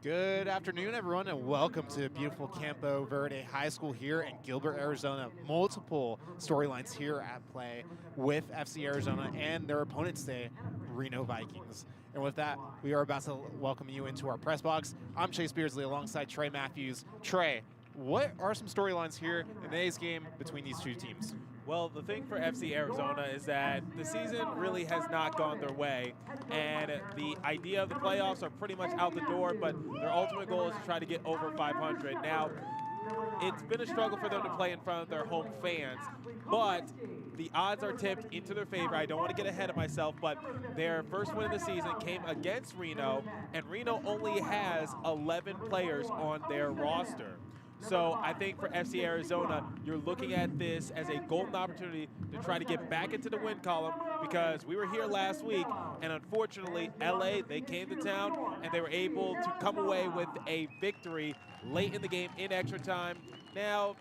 Good afternoon, everyone, and welcome to beautiful Campo Verde High School here in Gilbert, Arizona. Multiple storylines here at play with FC Arizona and their opponents today, Reno Vikings. And with that, we are about to welcome you into our press box. I'm Chase Beardsley alongside Trey Matthews. Trey, what are some storylines here in today's game between these two teams? Well, the thing for FC Arizona is that the season really has not gone their way, and the idea of the playoffs are pretty much out the door, but their ultimate goal is to try to get over 500. Now, it's been a struggle for them to play in front of their home fans, but the odds are tipped into their favor. I don't want to get ahead of myself, but their first win of the season came against Reno, and Reno only has 11 players on their roster. So I think for FC Arizona, you're looking at this as a golden opportunity to try to get back into the win column, because we were here last week, and unfortunately, LA, they came to town, and they were able to come away with a victory late in the game in extra time. Now,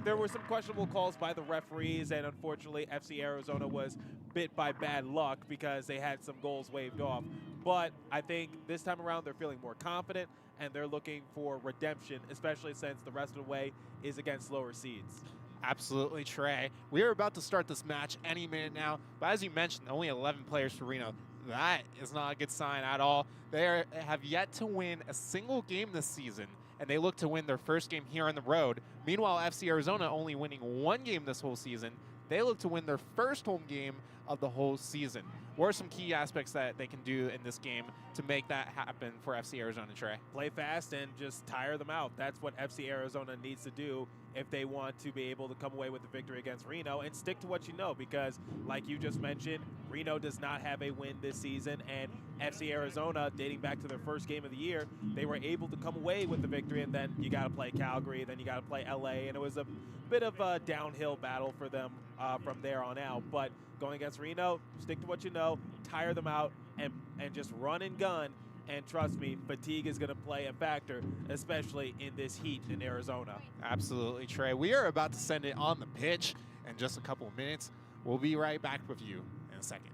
there were some questionable calls by the referees, and unfortunately, FC Arizona was bit by bad luck because they had some goals waved off. But I think this time around, they're feeling more confident, and they're looking for redemption, especially since the rest of the way is against lower seeds. Absolutely, Trey. We are about to start this match any minute now, but as you mentioned, only 11 players for Reno. That is not a good sign at all. They have yet to win a single game this season, and they look to win their first game here on the road. Meanwhile, FC Arizona only winning one game this whole season. They look to win their first home game of the whole season. What are some key aspects that they can do in this game to make that happen for FC Arizona, Trey? Play fast and just tire them out. That's what FC Arizona needs to do if they want to be able to come away with the victory against Reno, and stick to what you know, because like you just mentioned, Reno does not have a win this season, and FC Arizona, dating back to their first game of the year, they were able to come away with the victory, and then you got to play Calgary, then you got to play LA, and it was a bit of a downhill battle for them from there on out. But going against Reno, stick to what you know, tire them out, and just run and gun. And trust me, fatigue is going to play a factor, especially in this heat in Arizona. Absolutely, Trey. We are about to send it on the pitch in just a couple of minutes. We'll be right back with you in a second.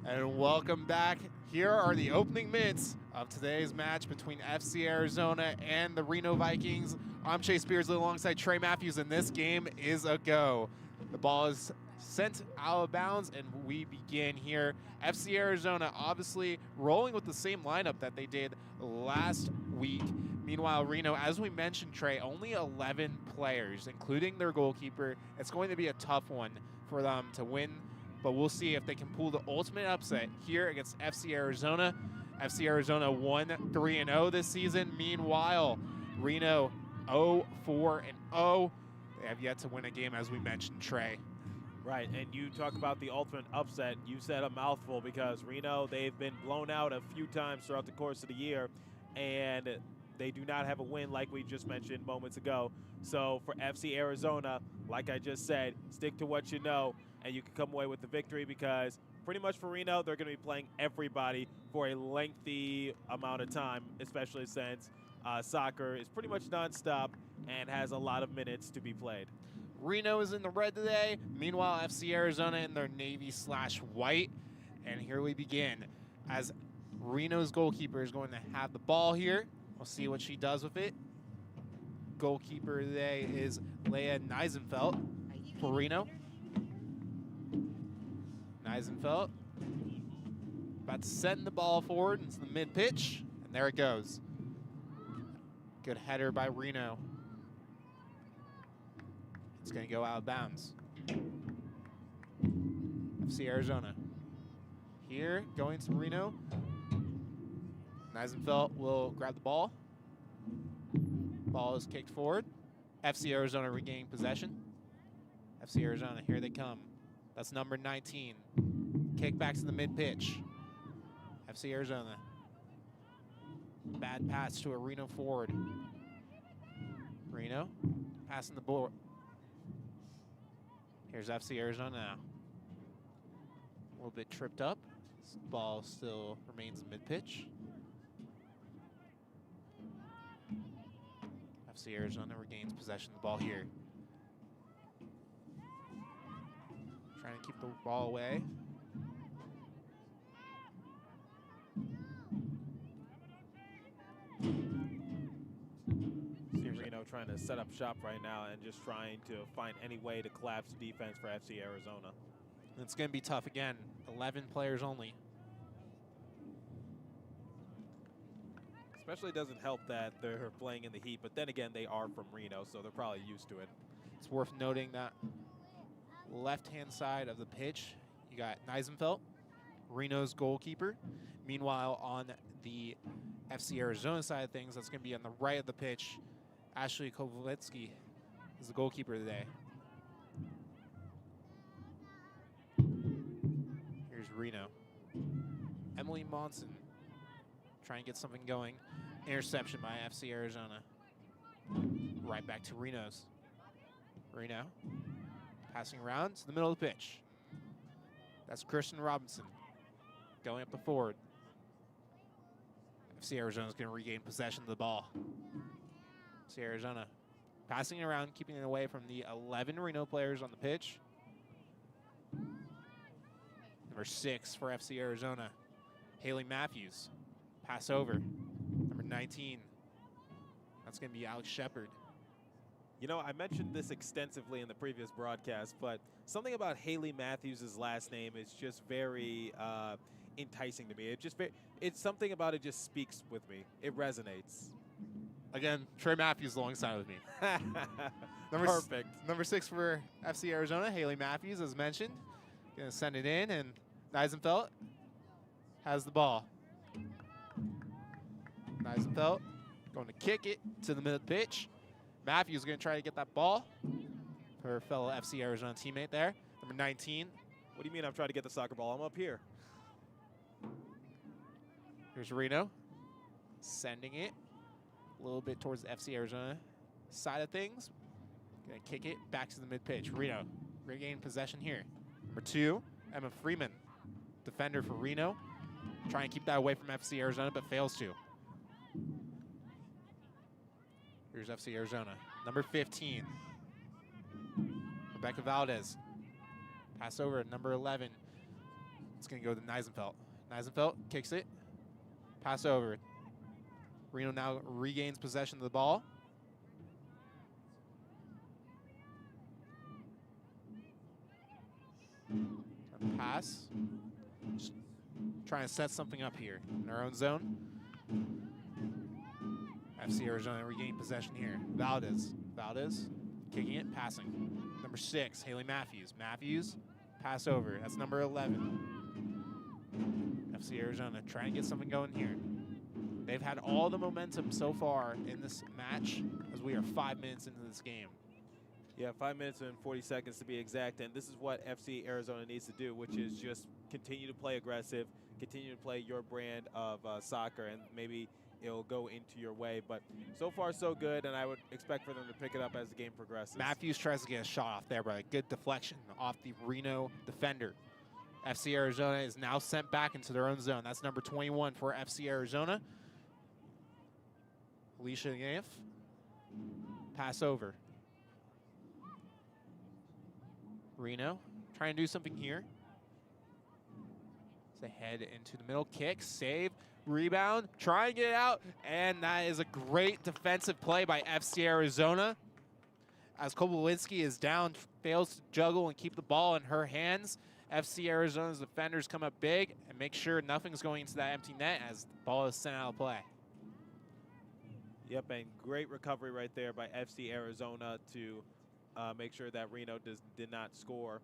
And welcome back. Here are the opening minutes of today's match between FC Arizona and the Reno Vikings. I'm Chase Beardsley alongside Trey Matthews, and this game is a go. The ball is sent out of bounds, and we begin here. FC Arizona obviously rolling with the same lineup that they did last week. Meanwhile, Reno, as we mentioned, Trey, only 11 players, including their goalkeeper. It's going to be a tough one for them to win, but we'll see if they can pull the ultimate upset here against FC Arizona. FC Arizona 1-3-0 this season. Meanwhile, Reno 0-4-0. They have yet to win a game, as we mentioned, Trey. Right, and you talk about the ultimate upset. You said a mouthful, because Reno, they've been blown out a few times throughout the course of the year, and they do not have a win like we just mentioned moments ago. So for FC Arizona, like I just said, stick to what you know, and you can come away with the victory, because pretty much for Reno, they're going to be playing everybody for a lengthy amount of time, especially since soccer is pretty much nonstop and has a lot of minutes to be played. Reno is in the red today. Meanwhile, FC Arizona in their navy/white. And here we begin, as Reno's goalkeeper is going to have the ball here. We'll see what she does with it. Goalkeeper today is Leah Neisenfeld for Reno. Neisenfeld about to send the ball forward into the mid-pitch, and there it goes. Good header by Reno. It's going to go out of bounds. FC Arizona here, going to Reno. Neisenfeld will grab the ball. Ball is kicked forward. FC Arizona regaining possession. FC Arizona, here they come. That's number 19. Kick back to the mid-pitch. FC Arizona. Bad pass to a Reno forward. Reno passing the board. Here's FC Arizona now. A little bit tripped up. This ball still remains in mid-pitch. FC Arizona regains possession of the ball here. Trying to keep the ball away. See Reno trying to set up shop right now and just trying to find any way to collapse the defense for FC Arizona. It's going to be tough again. 11 players only. Especially doesn't help that they're playing in the heat, but then again, they are from Reno, so they're probably used to it. It's worth noting that left-hand side of the pitch, you got Neisenfeld, Reno's goalkeeper. Meanwhile, on the FC Arizona side of things, that's going to be on the right of the pitch. Ashley Kovaletsky is the goalkeeper today. Here's Reno. Emily Monson trying to get something going. Interception by FC Arizona. Right back to Reno's. Reno passing around to the middle of the pitch. That's Kristen Robinson going up the forward. FC Arizona is going to regain possession of the ball. FC Arizona passing it around, keeping it away from the 11 Reno players on the pitch. Number 6 for FC Arizona, Haley Matthews. Pass over. Number 19. That's going to be Alex Shepard. You know, I mentioned this extensively in the previous broadcast, but something about Haley Matthews' last name is just very enticing to me. It's something about it just speaks with me. It resonates. Again, Trey Matthews alongside with me. Perfect. Number 6 for FC Arizona, Haley Matthews, as mentioned. Going to send it in, and Neisenfeld has the ball. Neisenfeld going to kick it to the mid pitch. Matthews going to try to get that ball. Her fellow FC Arizona teammate there, number 19. What do you mean I'm trying to get the soccer ball? I'm up here. Here's Reno sending it a little bit towards the FC Arizona side of things. Going to kick it back to the mid pitch. Reno regain possession here. Number 2, Emma Freeman, defender for Reno. Trying to keep that away from FC Arizona, but fails to. Here's FC Arizona. Number 15, Rebecca Valdez. Pass over at number 11. It's going to go to Neisenfeld. Neisenfeld kicks it. Pass over. Reno now regains possession of the ball. Pass. Just trying to set something up here in our own zone. FC Arizona regain possession here. Valdez kicking it, passing. Number 6, Haley Matthews. Matthews, pass over. That's number 11. FC Arizona trying to get something going here. They've had all the momentum so far in this match as we are 5 minutes into this game. Yeah, 5 minutes and 40 seconds to be exact, and this is what FC Arizona needs to do, which is just continue to play aggressive, continue to play your brand of soccer, and maybe it'll go into your way. But so far, so good, and I would expect for them to pick it up as the game progresses. Matthews tries to get a shot off there, but a good deflection off the Reno defender. FC Arizona is now sent back into their own zone. That's number 21 for FC Arizona. Alicia Gaff. Pass over. Reno trying to do something here. It's a head into the middle, kick, save, rebound, try and get it out, and that is a great defensive play by FC Arizona. As Kobolitsky is down, fails to juggle and keep the ball in her hands. FC Arizona's defenders come up big and make sure nothing's going into that empty net as the ball is sent out of play. Yep, and great recovery right there by FC Arizona to make sure that Reno did not score.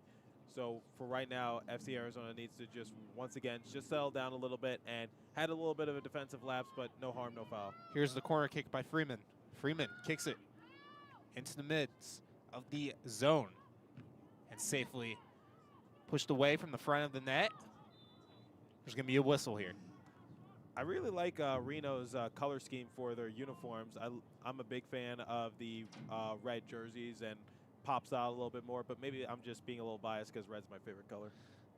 So for right now, FC Arizona needs to just, once again, just settle down a little bit, and had a little bit of a defensive lapse, but no harm, no foul. Here's the corner kick by Freeman. Freeman kicks it into the midst of the zone and safely pushed away from the front of the net. There's going to be a whistle here. I really like Reno's color scheme for their uniforms. I'm a big fan of the red jerseys and pops out a little bit more, but maybe I'm just being a little biased because red's my favorite color.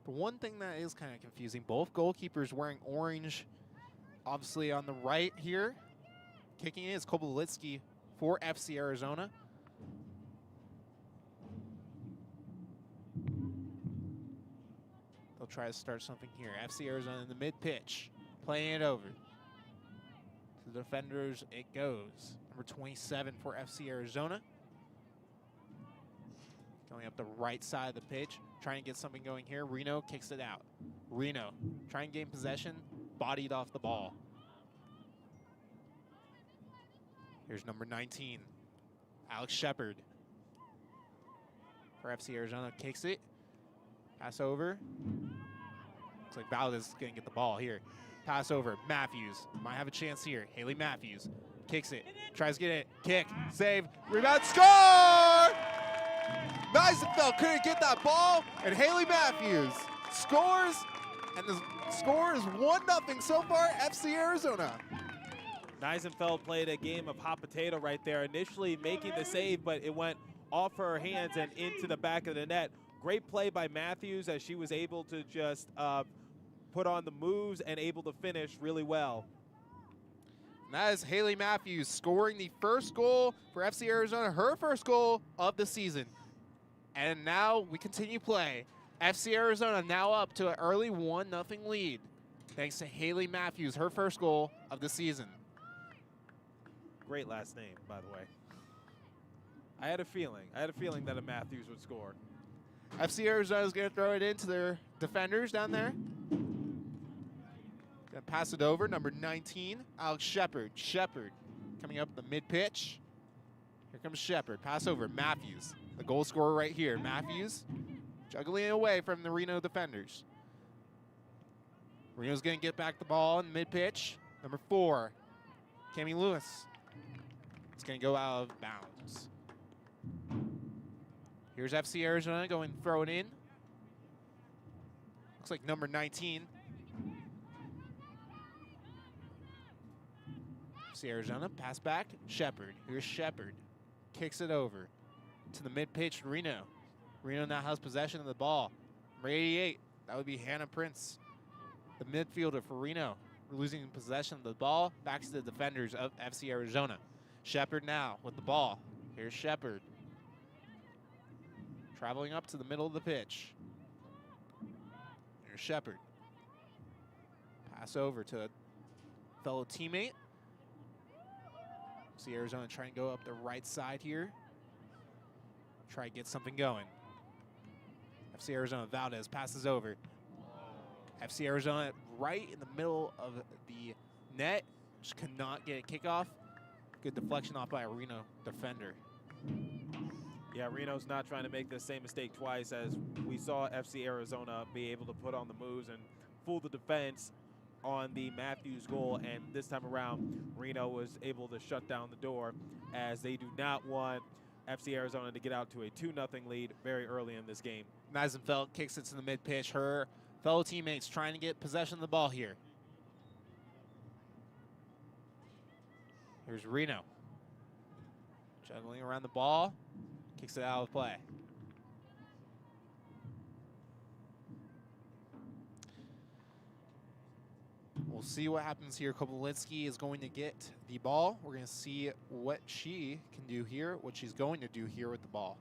The one thing that is kind of confusing, both goalkeepers wearing orange. Obviously on the right here, kicking it is Kobolitsky for FC Arizona. They'll try to start something here. FC Arizona in the mid-pitch, playing it over. To the defenders it goes. Number 27 for FC Arizona. Going up the right side of the pitch, trying to get something going here. Reno kicks it out. Reno trying to gain possession, bodied off the ball. Here's number 19, Alex Shepard. For FC Arizona, kicks it. Pass over. Looks like Valdez is going to get the ball here. Pass over. Matthews might have a chance here. Haley Matthews kicks it. Tries to get it. Kick. Save. Rebound. Score! Neisenfeld couldn't get that ball. And Haley Matthews scores. And the score is 1-0 so far, FC Arizona. Neisenfeld played a game of hot potato right there, initially making the save, but it went off her hands and into the back of the net. Great play by Matthews as she was able to just put on the moves and able to finish really well. And that is Haley Matthews scoring the first goal for FC Arizona, her first goal of the season. And now we continue play. FC Arizona now up to an early 1-0 lead, thanks to Haley Matthews, her first goal of the season. Great last name, by the way. I had a feeling that a Matthews would score. FC Arizona is going to throw it into their defenders down there. Going to pass it over, number 19, Alex Shepard. Shepard coming up the mid-pitch. Here comes Shepard. Pass over, Matthews. The goal scorer right here. Matthews juggling it away from the Reno defenders. Reno's going to get back the ball in mid-pitch. Number 4, Cami Lewis. It's going to go out of bounds. Here's FC Arizona going to throw it in. Looks like number 19. FC Arizona, pass back, Shepard. Here's Shepard. Kicks it over to the mid-pitch, Reno. Reno now has possession of the ball. Number 88, that would be Hannah Prince, the midfielder for Reno. We're losing possession of the ball. Back to the defenders of FC Arizona. Shepard now with the ball. Here's Shepard. Traveling up to the middle of the pitch. Here's Shepard. Pass over to a fellow teammate. See Arizona trying to go up the right side here. Try to get something going. FC Arizona, Valdez passes over. FC Arizona right in the middle of the net. Just could not get a kickoff. Good deflection off by a Reno defender. Yeah, Reno's not trying to make the same mistake twice, as we saw FC Arizona be able to put on the moves and fool the defense on the Matthews goal, and this time around Reno was able to shut down the door, as they do not want FC Arizona to get out to a 2-0 lead very early in this game. Neisenfeld kicks it to the mid-pitch. Her fellow teammates trying to get possession of the ball here. Here's Reno. Juggling around the ball. Kicks it out of play. We'll see what happens here. Kobolitsky is going to get the ball. We're going to see what she can do here, what she's going to do here with the ball.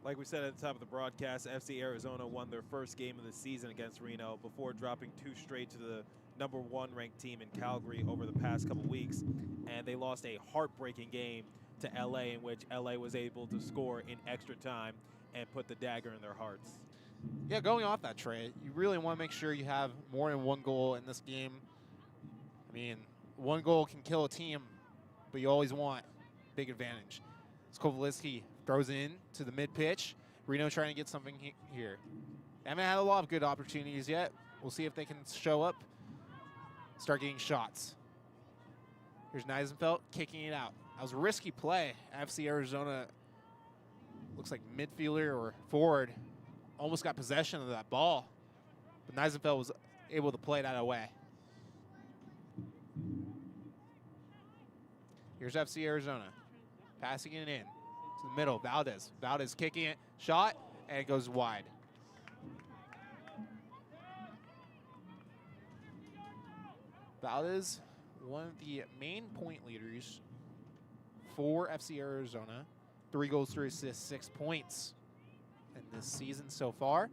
Like we said at the top of the broadcast, FC Arizona won their first game of the season against Reno before dropping 2 straight to the #1 ranked team in Calgary over the past couple weeks. And they lost a heartbreaking game to LA, in which LA was able to score in extra time and put the dagger in their hearts. Yeah, going off that, Trey, you really want to make sure you have more than 1 goal in this game. I mean, 1 goal can kill a team, but you always want big advantage. Kobolitsky throws in to the mid-pitch. Reno trying to get something here. They haven't had a lot of good opportunities yet. We'll see if they can show up, start getting shots. Here's Neisenfeld kicking it out. That was a risky play. FC Arizona, looks like midfielder or forward, almost got possession of that ball. But Neisenfeld was able to play that away. Here's FC Arizona. Passing it in to the middle. Valdez. Valdez kicking it. Shot. And it goes wide. Valdez, one of the main point leaders for FC Arizona. 3 goals, 3 assists, 6 points in this season so far.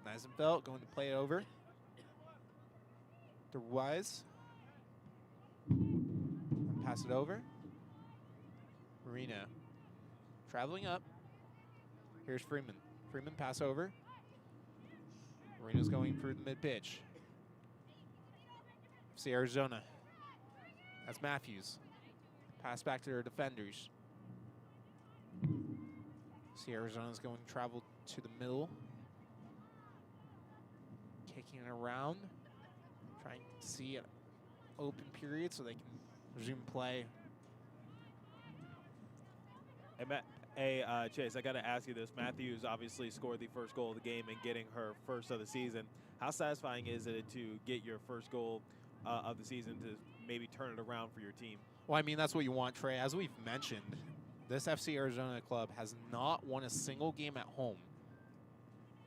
Neisenfeld going to play it over to Wise. Pass it over. Reno traveling up. Here's Freeman. Freeman pass over. Reno's going through the mid-pitch. FC Arizona. That's Matthews. Pass back to their defenders. FC Arizona's going to travel to the middle. Kicking it around. Trying to see an open period so they can resume play. Hey, Chase, I got to ask you this. Matthews obviously scored the first goal of the game and getting her first of the season. How satisfying is it to get your first goal of the season to maybe turn it around for your team? Well, I mean, that's what you want, Trey. As we've mentioned, this FC Arizona club has not won a single game at home.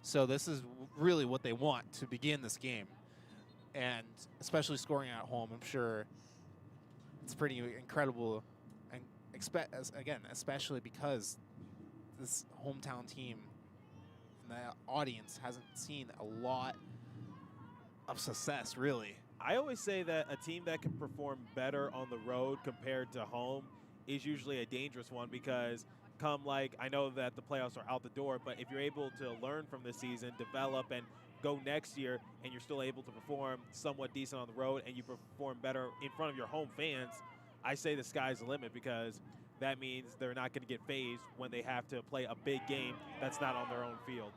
So this is really what they want to begin this game. And especially scoring at home, I'm sure it's pretty incredible. And again, especially because this hometown team and the audience hasn't seen a lot of success, really. I always say that a team that can perform better on the road compared to home is usually a dangerous one, because I know that the playoffs are out the door, but if you're able to learn from this season, develop, and go next year, and you're still able to perform somewhat decent on the road, and you perform better in front of your home fans, I say the sky's the limit, because that means they're not going to get phased when they have to play a big game that's not on their own field.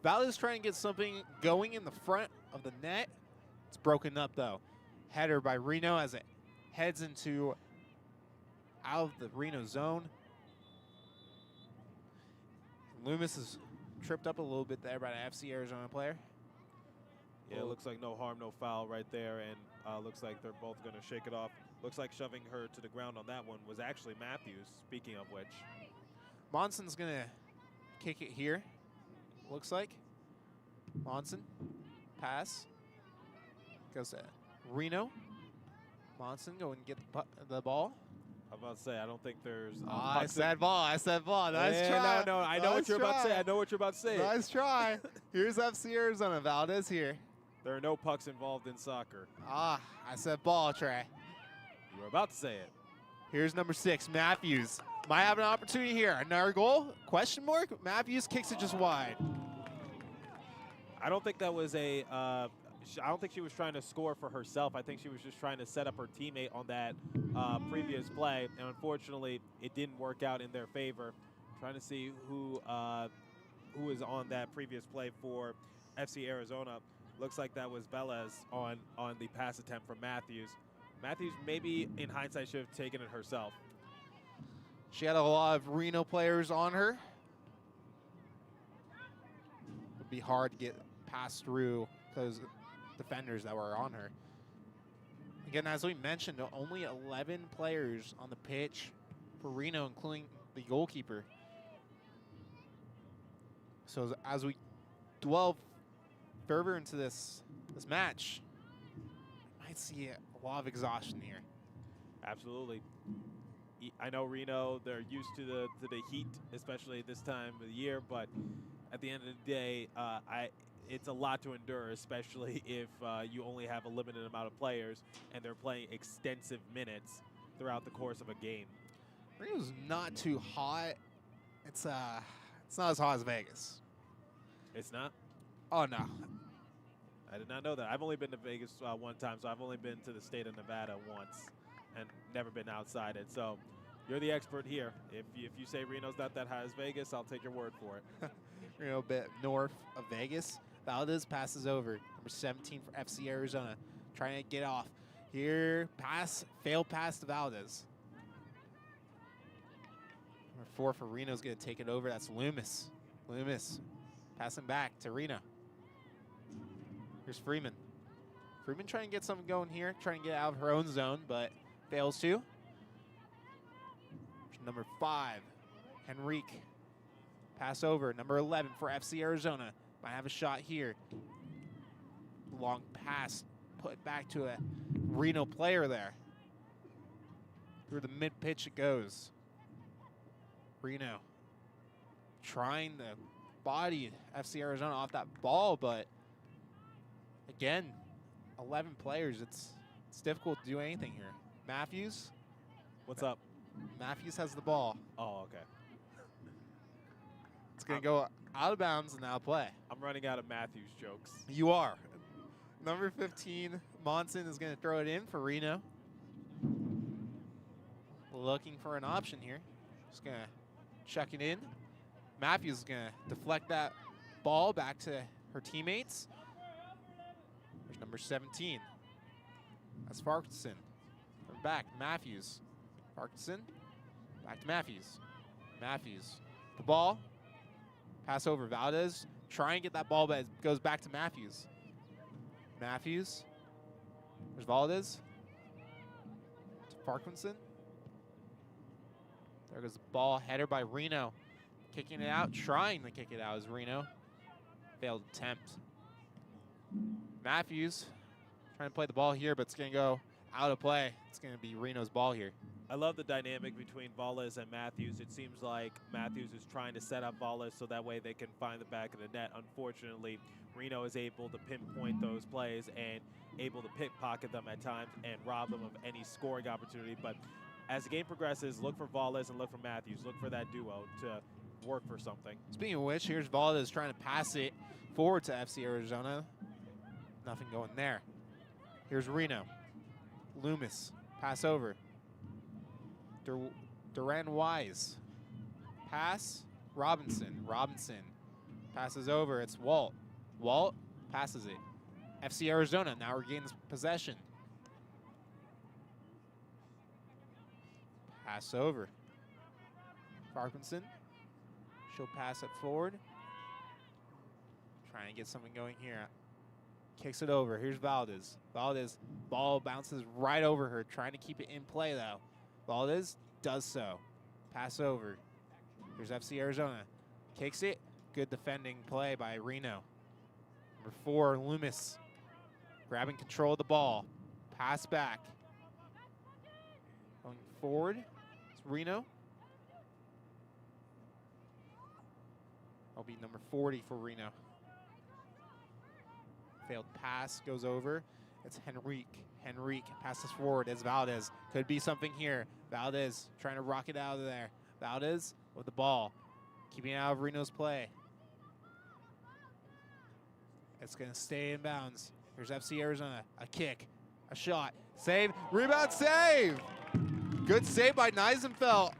Valdez trying to get something going in the front of the net. It's broken up, though. Header by Reno as it heads into out of the Reno zone. Loomis is tripped up a little bit there by the FC Arizona player. Yeah, it looks like no harm, no foul right there, and looks like they're both going to shake it off. Looks like shoving her to the ground on that one was actually Matthews, speaking of which. Monson's going to kick it here, looks like. Monson, pass. Goes to Reno. Monson going to get the ball. I'm about to say, I don't think there's... I said ball. Nice try. No, I know what you're about to say. I know what you're about to say. Nice try. Here's FC Arizona. Valdez here. There are no pucks involved in soccer. I said ball, Trey. You were about to say it. Here's number 6, Matthews. Might have an opportunity here. Another goal? Question mark? Matthews kicks it just wide. I don't think that was I don't think she was trying to score for herself. I think she was just trying to set up her teammate on that previous play, and unfortunately, it didn't work out in their favor. Trying to see who was on that previous play for FC Arizona. Looks like that was Velez on the pass attempt from Matthews. Matthews, maybe in hindsight, should have taken it herself. She had a lot of Reno players on her. It would be hard to get passed through because defenders that were on her. Again, as we mentioned, only 11 players on the pitch for Reno, including the goalkeeper. So as we dwell further into this match, we might see a lot of exhaustion here. Absolutely. I know Reno, they're used to the heat, especially this time of the year, but at the end of the day, it's a lot to endure, especially if you only have a limited amount of players and they're playing extensive minutes throughout the course of a game. Reno's not too hot. It's not as hot as Vegas. It's not? Oh, no. I did not know that. I've only been to Vegas one time, so I've only been to the state of Nevada once and never been outside it. So you're the expert here. If you say Reno's not that hot as Vegas, I'll take your word for it. Reno a bit north of Vegas. Valdez passes over. Number 17 for FC Arizona. Trying to get off. Here, failed pass to Valdez. Number 4 for Reno's going to take it over. That's Loomis. Loomis passing back to Reno. Here's Freeman. Freeman trying to get something going here, trying to get out of her own zone, but fails to. Number 5, Henrique. Pass over. Number 11 for FC Arizona. Might have a shot here. Long pass put back to a Reno player there. Through the mid-pitch it goes. Reno trying to body FC Arizona off that ball, but again, 11 players. It's difficult to do anything here. Matthews. What's up? Matthews has the ball. Oh, okay. It's going to go out of bounds and now play. I'm running out of Matthews jokes. You are. Number 15, Monson, is going to throw it in for Reno. Looking for an option here. Just going to check it in. Matthews is going to deflect that ball back to her teammates. There's number 17. That's Farquharson. From back, Matthews. Farquharson. Back to Matthews. Matthews. The ball. Pass over Valdez. Try and get that ball, but it goes back to Matthews. Matthews. There's Valdez. To Farquharson. There goes the ball. Header by Reno. Kicking it out. Trying to kick it out is Reno. Failed attempt. Matthews trying to play the ball here, but it's going to go out of play. It's going to be Reno's ball here. I love the dynamic between Valdez and Matthews. It seems like Matthews is trying to set up Valdez so that way they can find the back of the net. Unfortunately, Reno is able to pinpoint those plays and able to pickpocket them at times and rob them of any scoring opportunity. But as the game progresses, look for Valdez and look for Matthews. Look for that duo to work for something. Speaking of which, here's Valdez trying to pass it forward to FC Arizona. Nothing going there. Here's Reno. Loomis. Pass over. Duran Wise. Pass. Robinson. Robinson. Passes over. It's Walt. Walt passes it. FC Arizona now regains possession. Pass over. Farquharson. She'll pass it forward. Trying to get something going here. Kicks it over. Here's Valdez. Valdez, ball bounces right over her, trying to keep it in play, though. Valdez does so. Pass over. Here's FC Arizona. Kicks it. Good defending play by Reno. Number 4, Loomis. Grabbing control of the ball. Pass back. Going forward. It's Reno. That'll be number 40 for Reno. Failed pass goes over. It's Henrique. Henrique passes forward as Valdez. Could be something here. Valdez trying to rock it out of there. Valdez with the ball. Keeping it out of Reno's play. It's going to stay in bounds. Here's FC Arizona. A kick. A shot. Save. Rebound save! Good save by Neisenfeld.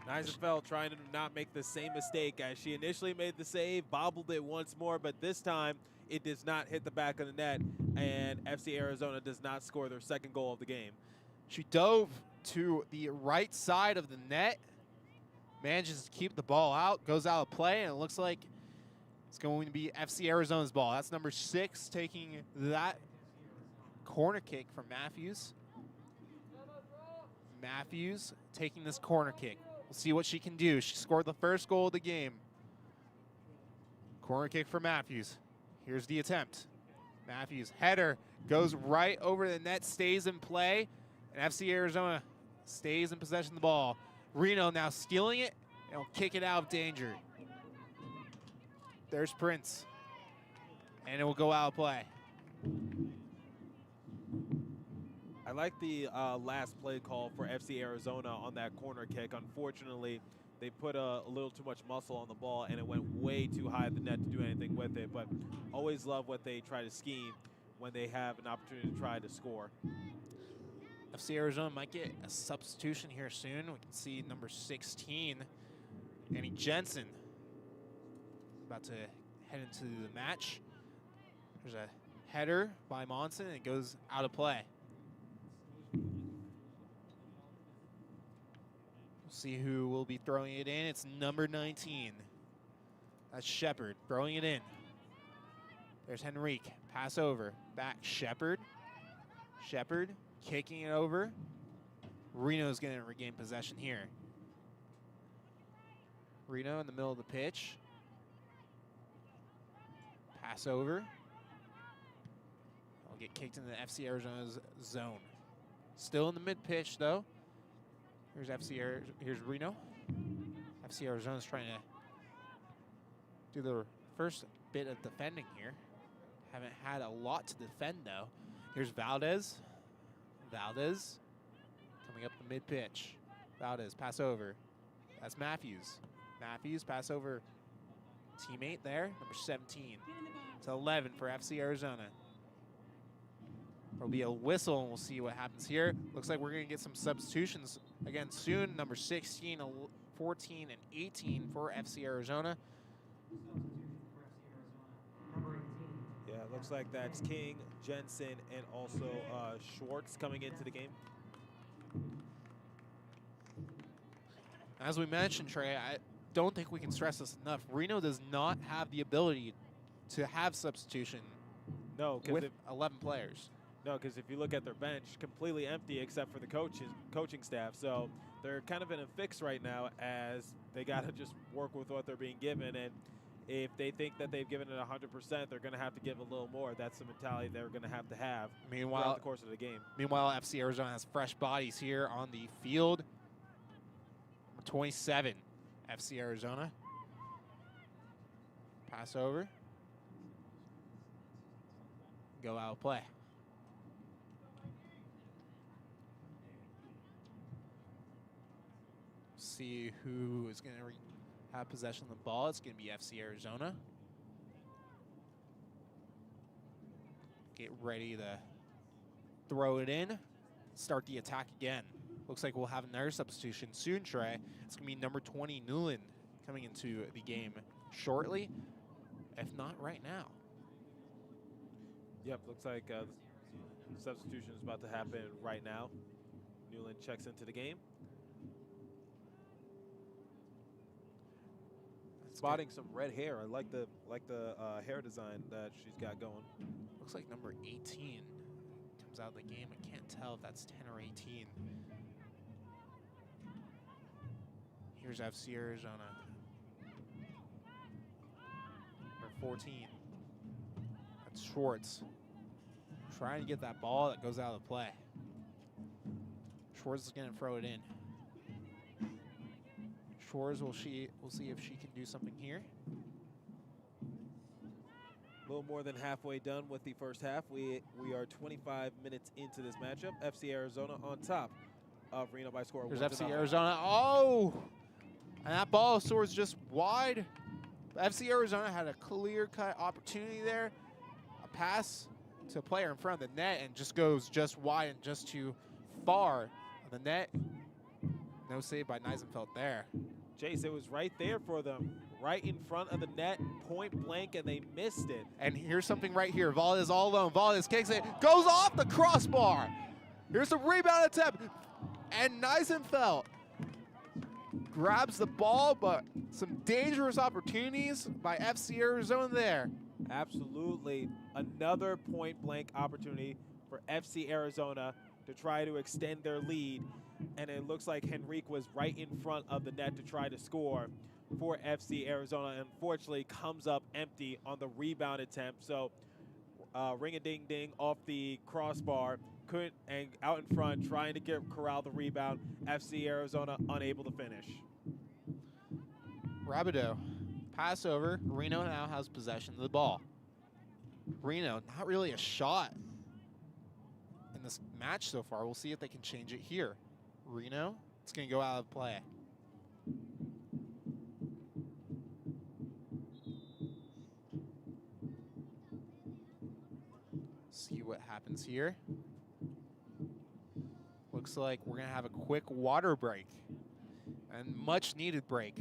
Neisenfeld trying to not make the same mistake as she initially made the save, bobbled it once more, but this time it does not hit the back of the net, and FC Arizona does not score their second goal of the game. She dove to the right side of the net, manages to keep the ball out, goes out of play, and it looks like it's going to be FC Arizona's ball. That's number 6 taking that corner kick from Matthews. Matthews taking this corner kick. We'll see what she can do. She scored the first goal of the game. Corner kick for Matthews. Here's the attempt. Matthews, header, goes right over the net, stays in play, and FC Arizona stays in possession of the ball. Reno now stealing it, and will kick it out of danger. There's Prince, and it will go out of play. I like the last play call for FC Arizona on that corner kick. Unfortunately, they put a little too much muscle on the ball, and it went way too high at the net to do anything with it. But always love what they try to scheme when they have an opportunity to try to score. FC Arizona might get a substitution here soon. We can see number 16, Annie Jensen, about to head into the match. There's a header by Monson, and it goes out of play. We'll see who will be throwing it in. It's number 19. That's Shepard throwing it in. There's Henrique. Pass over. Back Shepard. Shepard kicking it over. Reno's going to regain possession here. Reno in the middle of the pitch. Pass over. I'll get kicked into the FC Arizona's zone. Still in the mid-pitch, though. Here's Reno. FC Arizona's trying to do the first bit of defending here. Haven't had a lot to defend, though. Here's Valdez. Valdez coming up the mid-pitch. Valdez, pass over. That's Matthews. Matthews, pass over. Teammate there, number 17 to 11 for FC Arizona. There'll be a whistle, and we'll see what happens here. Looks like we're going to get some substitutions again soon. Number 16, 14, and 18 for FC Arizona. Yeah, it looks like that's King, Jensen, and also Schwartz coming into the game. As we mentioned, Trey, I don't think we can stress this enough. Reno does not have the ability to have substitution with 11 players. No, because if you look at their bench, completely empty except for the coaching staff. So they're kind of in a fix right now as they got to just work with what they're being given. And if they think that they've given it 100%, they're going to have to give a little more. That's the mentality they're going to have throughout the course of the game. Meanwhile, FC Arizona has fresh bodies here on the field. Number 27, FC Arizona. Pass over. Go out of play. See who is going to have possession of the ball. It's going to be FC Arizona. Get ready to throw it in. Start the attack again. Looks like we'll have another substitution soon, Trey. It's going to be number 20, Newland, coming into the game shortly, if not right now. Yep, looks like the substitution is about to happen right now. Newland checks into the game. Spotting some red hair. I like the hair design that she's got going. Looks like number 18 comes out of the game. I can't tell if that's 10 or 18. Here's FC Arizona. Number 14. That's Schwartz. Trying to get that ball that goes out of the play. Schwartz is going to throw it in. Schwartz, we'll see if she can do something here. A little more than halfway done with the first half. We are 25 minutes into this matchup. FC Arizona on top of Reno by score. There's FC Arizona. Oh! And that ball soars just wide. FC Arizona had a clear-cut opportunity there. A pass to a player in front of the net and just goes just wide and just too far of the net. No save by Neisenfeld there. Jace, it was right there for them, right in front of the net, point blank, and they missed it. And here's something right here. Valdez all alone. Valdez kicks it, goes off the crossbar. Here's the rebound attempt, and Neisenfeld grabs the ball, but some dangerous opportunities by FC Arizona there. Absolutely. Another point blank opportunity for FC Arizona to try to extend their lead. And it looks like Henrique was right in front of the net to try to score for FC Arizona. Unfortunately, comes up empty on the rebound attempt. So ring-a-ding-ding off the crossbar. Couldn't, and out in front, trying to corral the rebound. FC Arizona unable to finish. Rabideau, pass over. Reno now has possession of the ball. Reno, not really a shot in this match so far. We'll see if they can change it here. Reno, it's going to go out of play. See what happens here. Looks like we're going to have a quick water break. And much needed break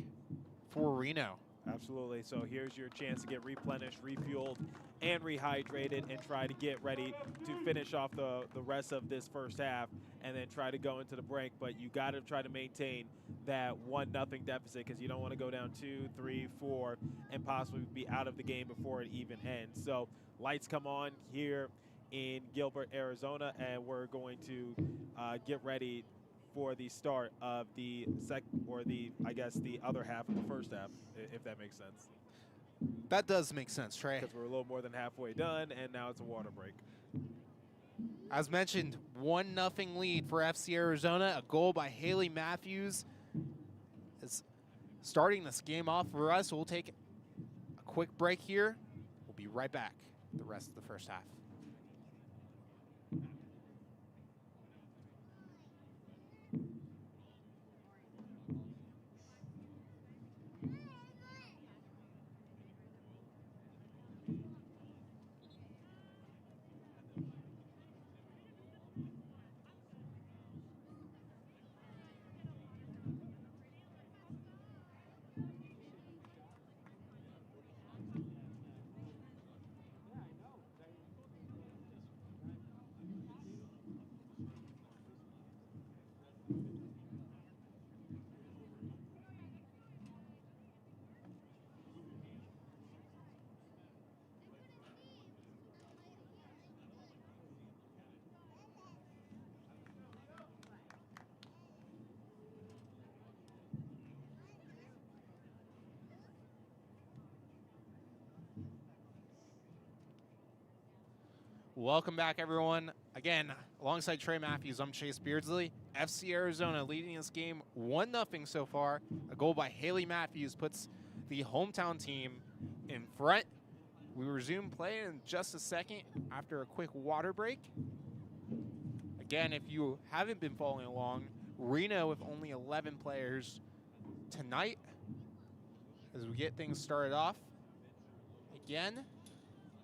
for Reno. Absolutely. So here's your chance to get replenished, refueled, and rehydrated and try to get ready to finish off the rest of this first half and then try to go into the break. But you got to try to maintain that 1-0 deficit because you don't want to go down 2, 3, 4, and possibly be out of the game before it even ends. So lights come on here in Gilbert, Arizona, and we're going to get ready for the start of the the other half of the first half, if that makes sense. That does make sense, Trey. Because we're a little more than halfway done, and now it's a water break. As mentioned, 1-0 lead for FC Arizona. A goal by Haley Matthews is starting this game off for us. We'll take a quick break here. We'll be right back the rest of the first half. Welcome back, everyone. Again, alongside Trey Matthews, I'm Chase Beardsley. FC Arizona leading this game 1-0 so far. A goal by Haley Matthews puts the hometown team in front. We resume play in just a second after a quick water break. Again, if you haven't been following along, Reno with only 11 players tonight as we get things started off. Again,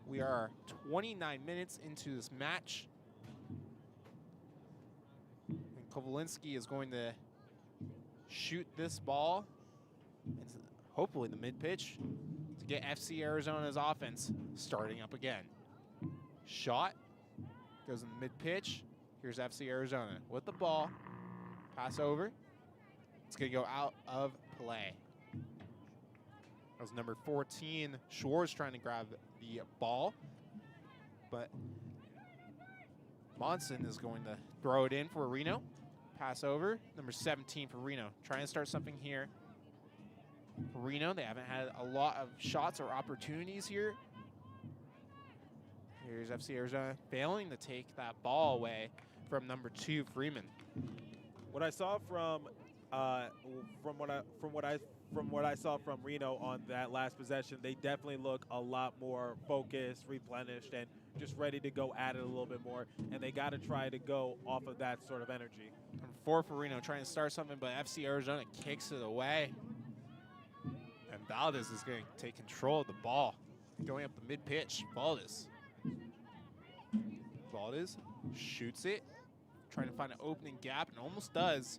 we are 29 minutes into this match. And Kovalinski is going to shoot this ball into hopefully the mid-pitch to get FC Arizona's offense starting up again. Shot goes in the mid-pitch. Here's FC Arizona with the ball. Pass over. It's going to go out of play. That was number 14, Shores, trying to grab the ball. But Monson is going to throw it in for Reno. Pass over. Number 17 for Reno. Trying to start something here. For Reno, they haven't had a lot of shots or opportunities here. Here's FC Arizona failing to take that ball away from number 2, Freeman. What I saw from what I saw from Reno on that last possession, they definitely look a lot more focused, replenished, and just ready to go at it a little bit more. And they got to try to go off of that sort of energy. Number 4 for Reno trying to start something, but FC Arizona kicks it away. And Valdez is going to take control of the ball. Going up the mid-pitch, Valdez shoots it, trying to find an opening gap, and almost does.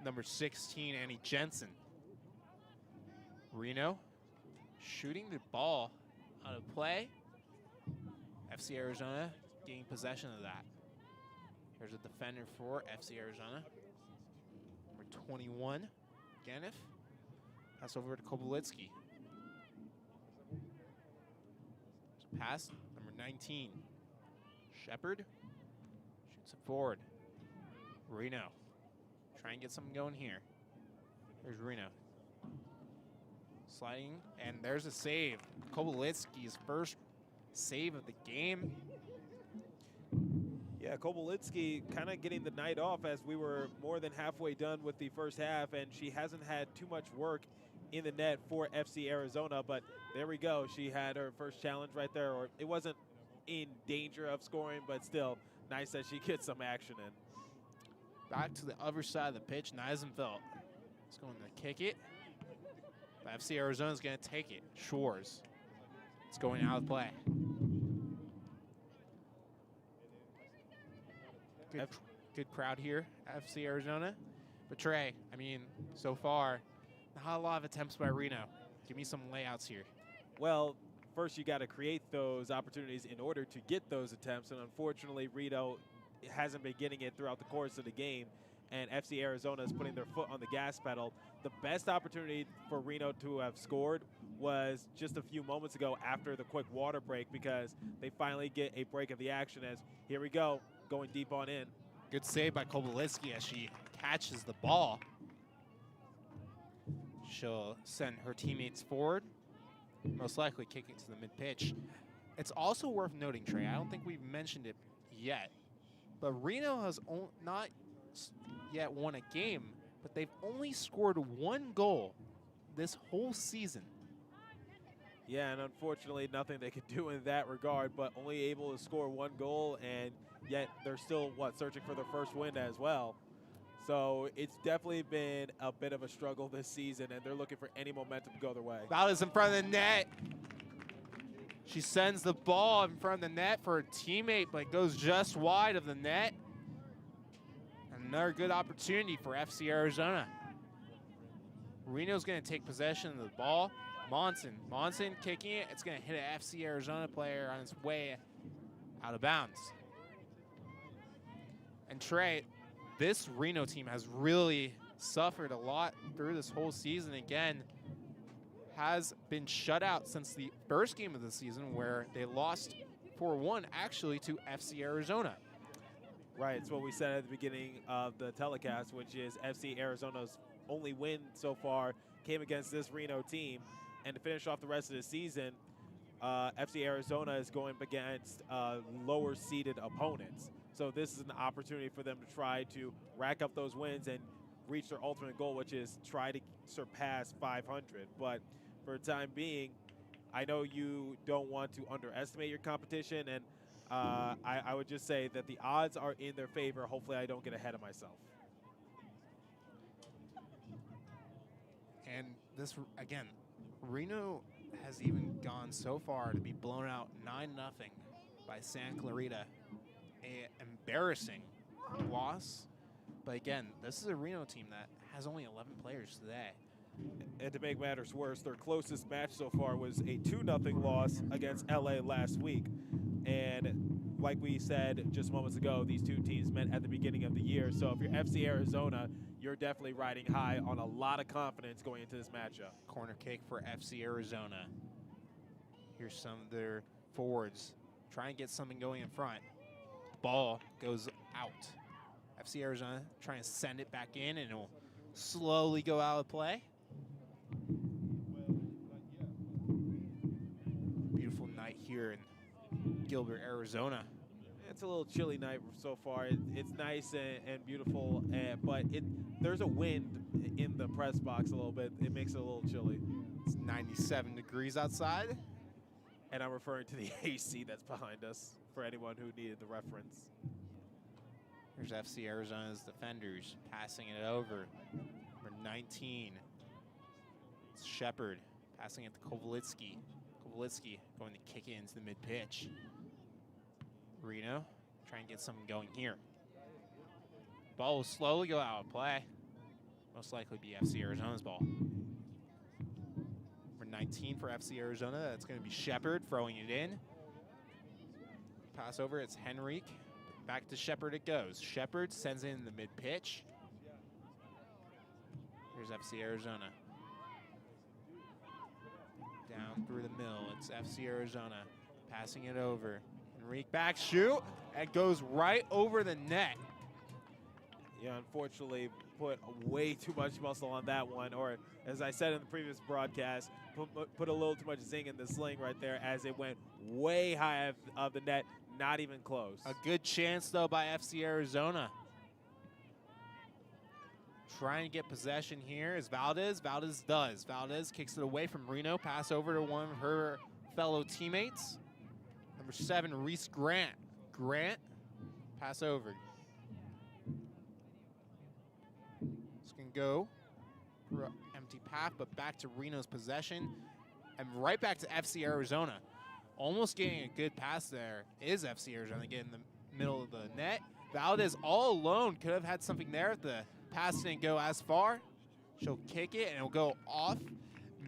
Number 16, Annie Jensen. Reno shooting the ball out of play. FC Arizona getting possession of that. There's a defender for FC Arizona. Number 21, Ganif. Pass over to Kobolitsky. There's a pass. Number 19, Shepard. Shoots it forward. Reno. Try and get something going here. There's Reno. Sliding, and there's a save. Kobolitsky's first save of the game. Yeah, Kobolitsky kind of getting the night off as we were more than halfway done with the first half, and she hasn't had too much work in the net for FC Arizona, but there we go. She had her first challenge right there, or it wasn't in danger of scoring, but still nice that she gets some action in. Back to the other side of the pitch, Neisenfeld is going to kick it. But FC Arizona is going to take it. Shores. It's going out of play. Good crowd here at FC Arizona. But Trey, I mean, so far, not a lot of attempts by Reno. Give me some layouts here. Well, first you got to create those opportunities in order to get those attempts, and unfortunately Reno hasn't been getting it throughout the course of the game, and FC Arizona is putting their foot on the gas pedal. The best opportunity for Reno to have scored was just a few moments ago after the quick water break, because they finally get a break of the action as here we go, going deep on in. Good save by Kovalitsky as she catches the ball. She'll send her teammates forward, most likely kicking to the mid-pitch. It's also worth noting, Trey, I don't think we've mentioned it yet, but Reno has not yet won a game, but they've only scored 1 goal this whole season. Yeah, and unfortunately nothing they could do in that regard, but only able to score 1 goal, and yet they're still, searching for their first win as well. So it's definitely been a bit of a struggle this season, and they're looking for any momentum to go their way. Valdez in front of the net. She sends the ball in front of the net for her teammate, but it goes just wide of the net. Another good opportunity for FC Arizona. Reno's going to take possession of the ball. Monson kicking it. It's going to hit an FC Arizona player on its way out of bounds. And Trey, this Reno team has really suffered a lot through this whole season. Again, has been shut out since the first game of the season, where they lost 4-1 actually to FC Arizona. Right, it's what we said at the beginning of the telecast, which is FC Arizona's only win so far came against this Reno team. And to finish off the rest of the season, FC Arizona is going against lower seeded opponents. So this is an opportunity for them to try to rack up those wins and reach their ultimate goal, which is try to surpass 500. But for the time being, I know you don't want to underestimate your competition, and I would just say that the odds are in their favor. Hopefully I don't get ahead of myself. And this, again, Reno has even gone so far to be blown out 9-0 by Santa Clarita. An embarrassing loss. But again, this is a Reno team that has only 11 players today. And to make matters worse, their closest match so far was a 2-0 loss against LA last week. And like we said just moments ago, these two teams met at the beginning of the year. So if you're FC Arizona, you're definitely riding high on a lot of confidence going into this matchup. Corner kick for FC Arizona. Here's some of their forwards. Try and get something going in front. Ball goes out. FC Arizona trying to send it back in, and it'll slowly go out of play. Beautiful night here in Gilbert, Arizona. It's a little chilly night so far. It's nice and beautiful, but there's a wind in the press box a little bit. It makes it a little chilly. It's 97 degrees outside. And I'm referring to the AC that's behind us for anyone who needed the reference. Here's FC Arizona's defenders passing it over. Number 19. It's Shepard passing it to Kovalitsky. Kovalitsky going to kick it into the mid-pitch. Reno trying to get something going here. Ball will slowly go out of play. Most likely be FC Arizona's ball. Number 19 for FC Arizona. That's going to be Shepard throwing it in. Pass over. It's Henrique. Back to Shepard it goes. Shepard sends it in the mid-pitch. Here's FC Arizona. Down through the middle. It's FC Arizona. Passing it over. Henrique back, shoot, and goes right over the net. Yeah, unfortunately, put way too much muscle on that one, or as I said in the previous broadcast, put a little too much zing in the sling right there as it went way high of the net, not even close. A good chance, though, by FC Arizona. Trying to get possession here is Valdez. Valdez does. Valdez kicks it away from Reno, pass over to one of her fellow teammates. Number 7, Reese Grant. Grant, pass over. It's going to go for an empty path, but back to Reno's possession. And right back to FC Arizona. Almost getting a good pass there is FC Arizona. Get in the middle of the net. Valdez all alone could have had something there if the pass didn't go as far. She'll kick it, and it'll go off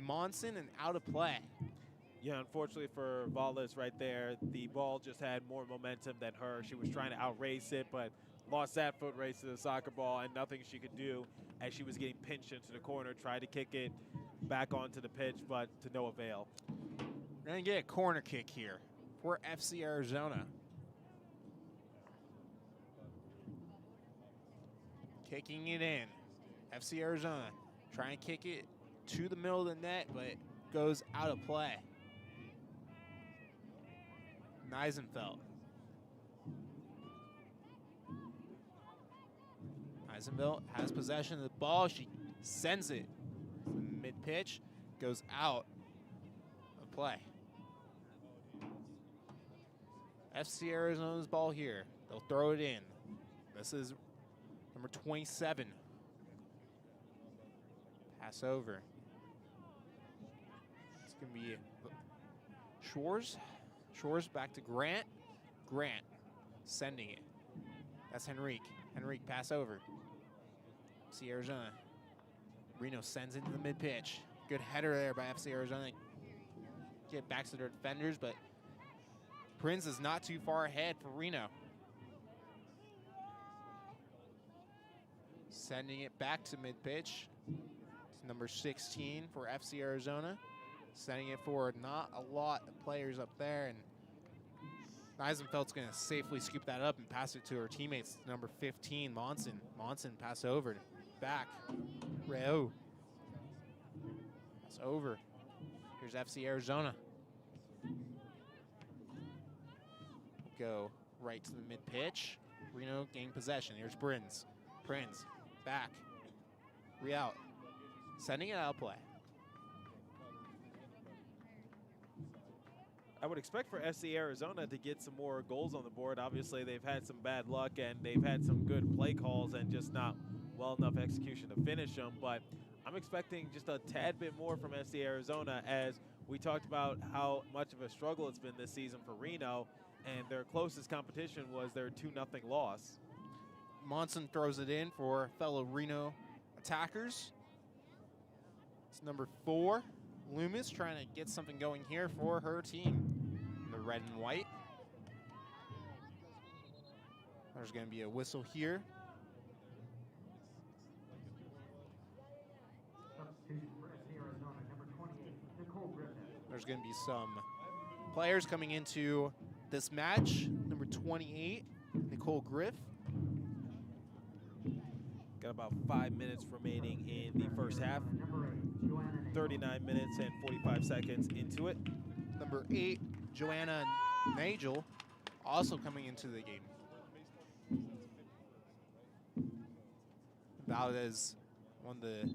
Monson and out of play. Yeah, unfortunately for Valles right there, the ball just had more momentum than her. She was trying to outrace it, but lost that foot race to the soccer ball, and nothing she could do as she was getting pinched into the corner, tried to kick it back onto the pitch, but to no avail. We're going to get a corner kick here for FC Arizona. Kicking it in. FC Arizona trying to kick it to the middle of the net, but it goes out of play. Eisenfeld. Eisenfeld has possession of the ball. She sends it mid-pitch, goes out of play. FC Arizona's ball here. They'll throw it in. This is number 27. Pass over. It's going to be Shores. Shores back to Grant. Grant sending it. That's Henrique. Henrique pass over. FC Arizona. Reno sends into the mid-pitch. Good header there by FC Arizona. Get back to their defenders, but Prince is not too far ahead for Reno. Sending it back to mid-pitch. It's number 16 for FC Arizona. Sending it forward. Not a lot of players up there, and Eisenfeld's going to safely scoop that up and pass it to her teammates. Number 15, Monson. Monson pass over. Back. Reo. Pass over. Here's FC Arizona. Go right to the mid-pitch. Reno gain possession. Here's Prinz. Prinz. Back. Re-out. Sending it out of play. I would expect for FC Arizona to get some more goals on the board. Obviously, they've had some bad luck, and they've had some good play calls and just not well enough execution to finish them. But I'm expecting just a tad bit more from FC Arizona, as we talked about how much of a struggle it's been this season for Reno, and their closest competition was their 2-0 loss. Monson throws it in for fellow Reno attackers. It's number 4, Loomis, trying to get something going here for her team. In the red and white. There's going to be a whistle here. There's going to be some players coming into this match. Number 28, Nicole Griff. Got about 5 minutes remaining in the first half. 39 minutes and 45 seconds into it. Number 8, Joanna Nagel, also coming into the game. Valdez, one of the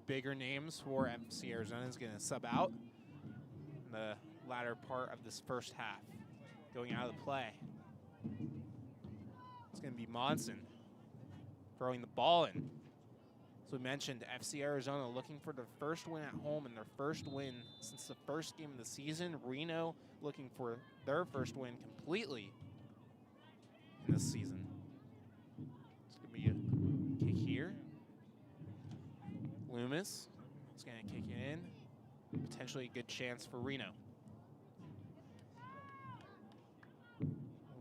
bigger names for FC Arizona, is going to sub out in the latter part of this first half. Going out of the play. It's going to be Monson throwing the ball in. As we mentioned, FC Arizona looking for their first win at home and their first win since the first game of the season. Reno looking for their first win completely in this season. It's going to be a kick here. Loomis is going to kick it in. Potentially a good chance for Reno.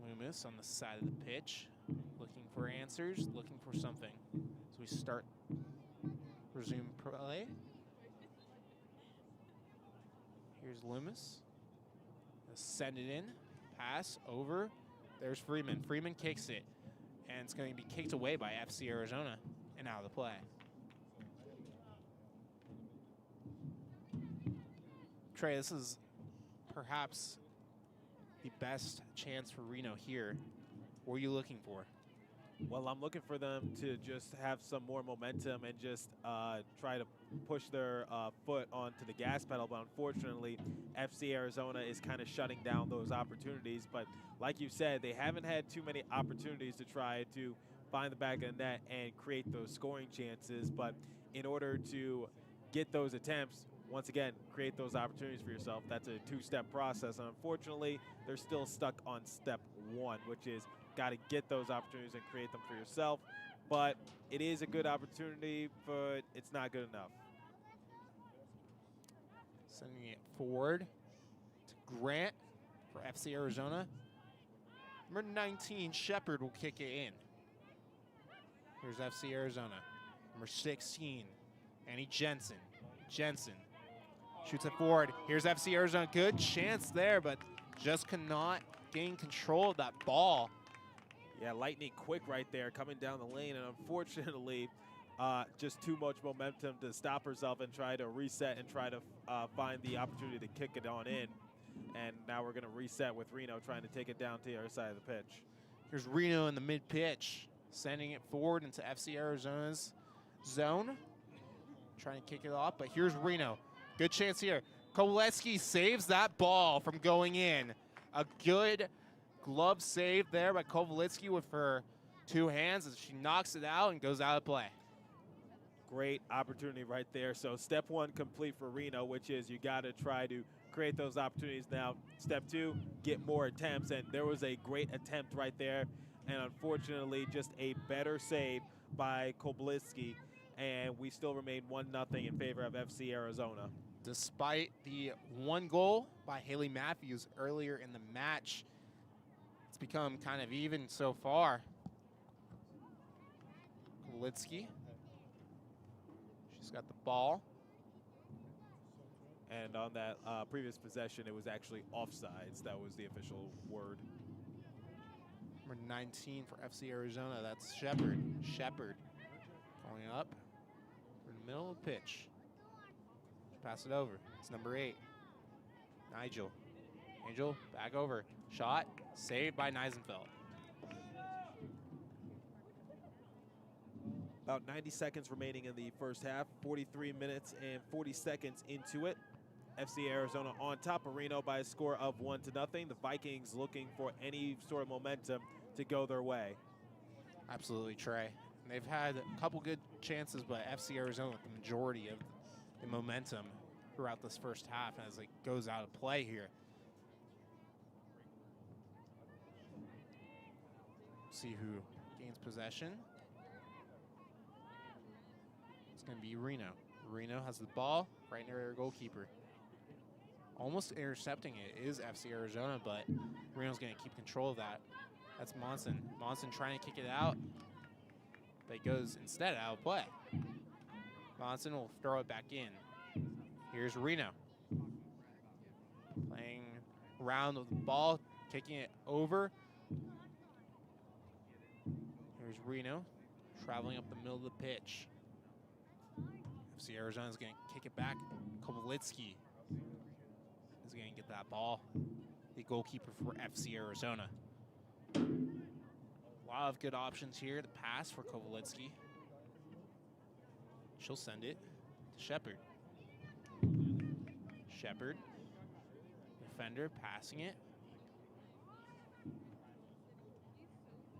Loomis on the side of the pitch, looking for answers, looking for something. So we resume play. Here's Loomis. Send it in, pass over. There's Freeman. Freeman kicks it, and it's going to be kicked away by FC Arizona and out of the play. Trey, this is perhaps the best chance for Reno here. What are you looking for? Well, I'm looking for them to just have some more momentum and just try to push their foot onto the gas pedal. But unfortunately, FC Arizona is kind of shutting down those opportunities. But like you said, they haven't had too many opportunities to try to find the back of the net and create those scoring chances. But in order to get those attempts, once again, create those opportunities for yourself. That's a two-step process. And unfortunately, they're still stuck on step 1, which is got to get those opportunities and create them for yourself. But it is a good opportunity, but it's not good enough. Sending it forward Grant for FC Arizona. Number 19, Shepard, will kick it in. Here's FC Arizona. Number 16, Annie Jensen. Jensen shoots it forward. Here's FC Arizona. Good chance there, but just cannot gain control of that ball. Yeah, lightning quick right there coming down the lane, and unfortunately, just too much momentum to stop herself and try to reset and try to find the opportunity to kick it on in. And now we're going to reset with Reno trying to take it down to the other side of the pitch. Here's Reno in the mid-pitch, sending it forward into FC Arizona's zone. Trying to kick it off, but here's Reno. Good chance here. Kovalevsky saves that ball from going in. A good glove save there by Kovalevsky with her two hands as she knocks it out and goes out of play. Great opportunity right there. So step one complete for Reno, which is you got to try to create those opportunities now. Step two, get more attempts, and there was a great attempt right there, and unfortunately just a better save by Kovalevsky, and we still remain 1-0 in favor of FC Arizona. Despite the one goal by Haley Matthews earlier in the match, it's become kind of even so far. Kovalevsky, she's got the ball. And on that previous possession, it was actually offsides. That was the official word. Number 19 for FC Arizona, that's Shepard. Shepard going up in the middle of the pitch. Pass it over. It's number 8, Nigel. Angel back over. Shot saved by Neisenfeld. About 90 seconds remaining in the first half. 43 minutes and 40 seconds into it. FC Arizona on top of Reno by a score of 1-0. The Vikings looking for any sort of momentum to go their way. Absolutely, Trey. And they've had a couple good chances, but FC Arizona with the majority of the momentum throughout this first half as it goes out of play here. See who gains possession. It's going to be Reno. Reno has the ball right near their goalkeeper. Almost intercepting it is FC Arizona, but Reno's going to keep control of that. That's Monson. Monson trying to kick it out, but it goes instead out of play. Monson will throw it back in. Here's Reno. Playing around with the ball, kicking it over. Here's Reno, traveling up the middle of the pitch. FC Arizona's going to kick it back. Kovalevsky is going to get that ball. The goalkeeper for FC Arizona. A lot of good options here. The pass for Kovalevsky. She'll send it to Shepard. Shepard, defender, passing it.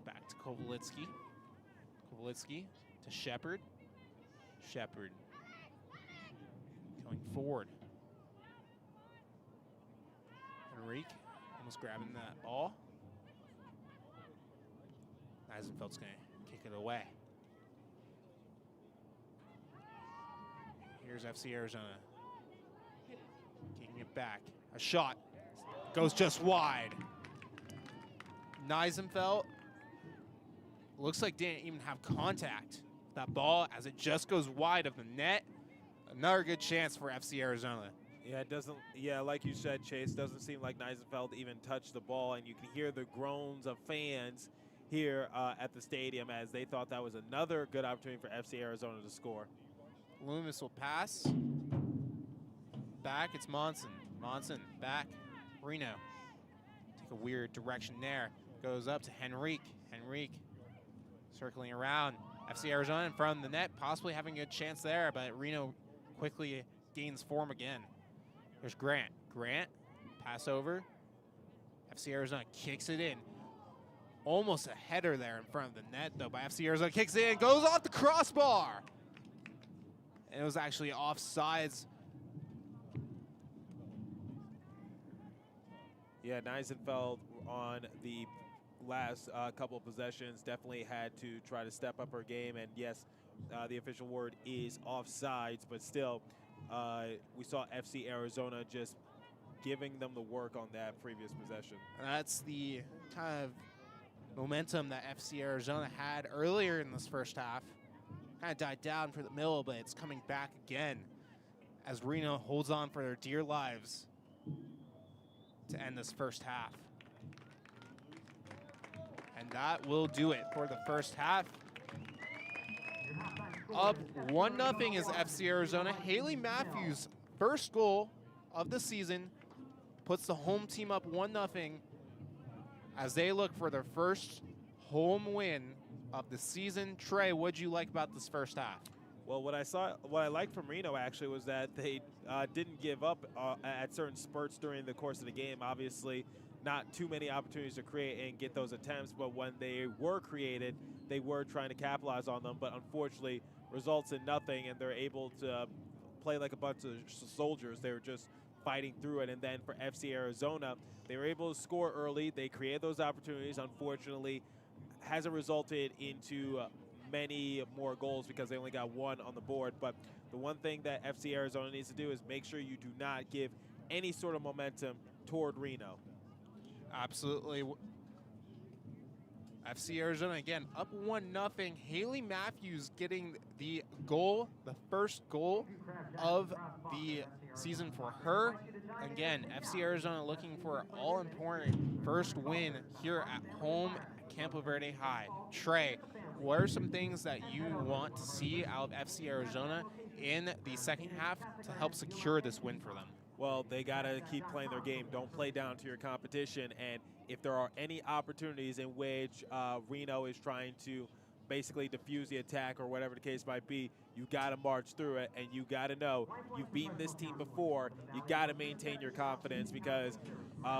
Back to Kovalevsky. Kovalevsky to Shepard. Shepard going forward. Enrique almost grabbing that ball. Eisenfeld's going to kick it away. Here's FC Arizona. Kicking it back. A shot. Goes just wide. Neisenfeld looks like didn't even have contact with that ball as it just goes wide of the net. Another good chance for FC Arizona. Yeah, it doesn't. Yeah, like you said, Chase, doesn't seem like Neisenfeld even touched the ball, and you can hear the groans of fans here at the stadium as they thought that was another good opportunity for FC Arizona to score. Loomis will pass. Back, it's Monson. Monson, back. Reno. Take a weird direction there. Goes up to Henrique. Henrique circling around. FC Arizona in front of the net, possibly having a good chance there, but Reno quickly gains form again. There's Grant. Grant, pass over. FC Arizona kicks it in. Almost a header there in front of the net, though, by FC Arizona. Kicks it in, goes off the crossbar. And it was actually offsides. Yeah, Neisenfeld on the last couple of possessions definitely had to try to step up her game. And yes, the official word is offsides, but still, we saw FC Arizona just giving them the work on that previous possession. That's the kind of momentum that FC Arizona had earlier in this first half. Kind of died down for the middle, but it's coming back again as Reno holds on for their dear lives to end this first half. And that will do it for the first half. Up 1-0 is FC Arizona. Haley Matthews' first goal of the season puts the home team up 1-0 as they look for their first home win of the season. Trey, what'd you like about this first half? Well, what I liked from Reno actually was that they didn't give up at certain spurts during the course of the game. Obviously, not too many opportunities to create and get those attempts, but when they were created, they were trying to capitalize on them, but unfortunately results in nothing, and they're able to play like a bunch of soldiers. They were just fighting through it. And then for FC Arizona, they were able to score early. They created those opportunities. Unfortunately, hasn't resulted into many more goals because they only got one on the board. But the one thing that FC Arizona needs to do is make sure you do not give any sort of momentum toward Reno. Absolutely. FC Arizona, again, up 1-0. Haley Matthews getting the goal, the first goal of the season for her. Again, FC Arizona looking for an all-important first win here at home at Campo Verde High. Trey, what are some things that you want to see out of FC Arizona in the second half to help secure this win for them? Well, they got to keep playing their game. Don't play down to your competition. And if there are any opportunities in which Reno is trying to basically defuse the attack or whatever the case might be, you got to march through it, and you got to know you've beaten this team before. You got to maintain your confidence because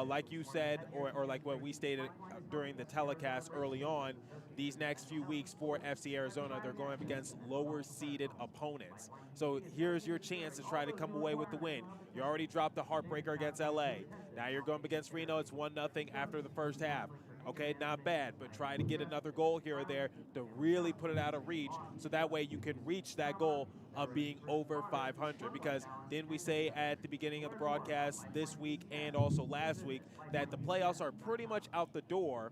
like you said, or like what we stated during the telecast early on, these next few weeks for FC Arizona, they're going up against lower-seeded opponents. So here's your chance to try to come away with the win. You already dropped the heartbreaker against LA. Now you're going up against Reno. It's 1-0 after the first half. Okay, not bad, but try to get another goal here or there to really put it out of reach so that way you can reach that goal of being over 500. Because didn't we say at the beginning of the broadcast this week and also last week that the playoffs are pretty much out the door,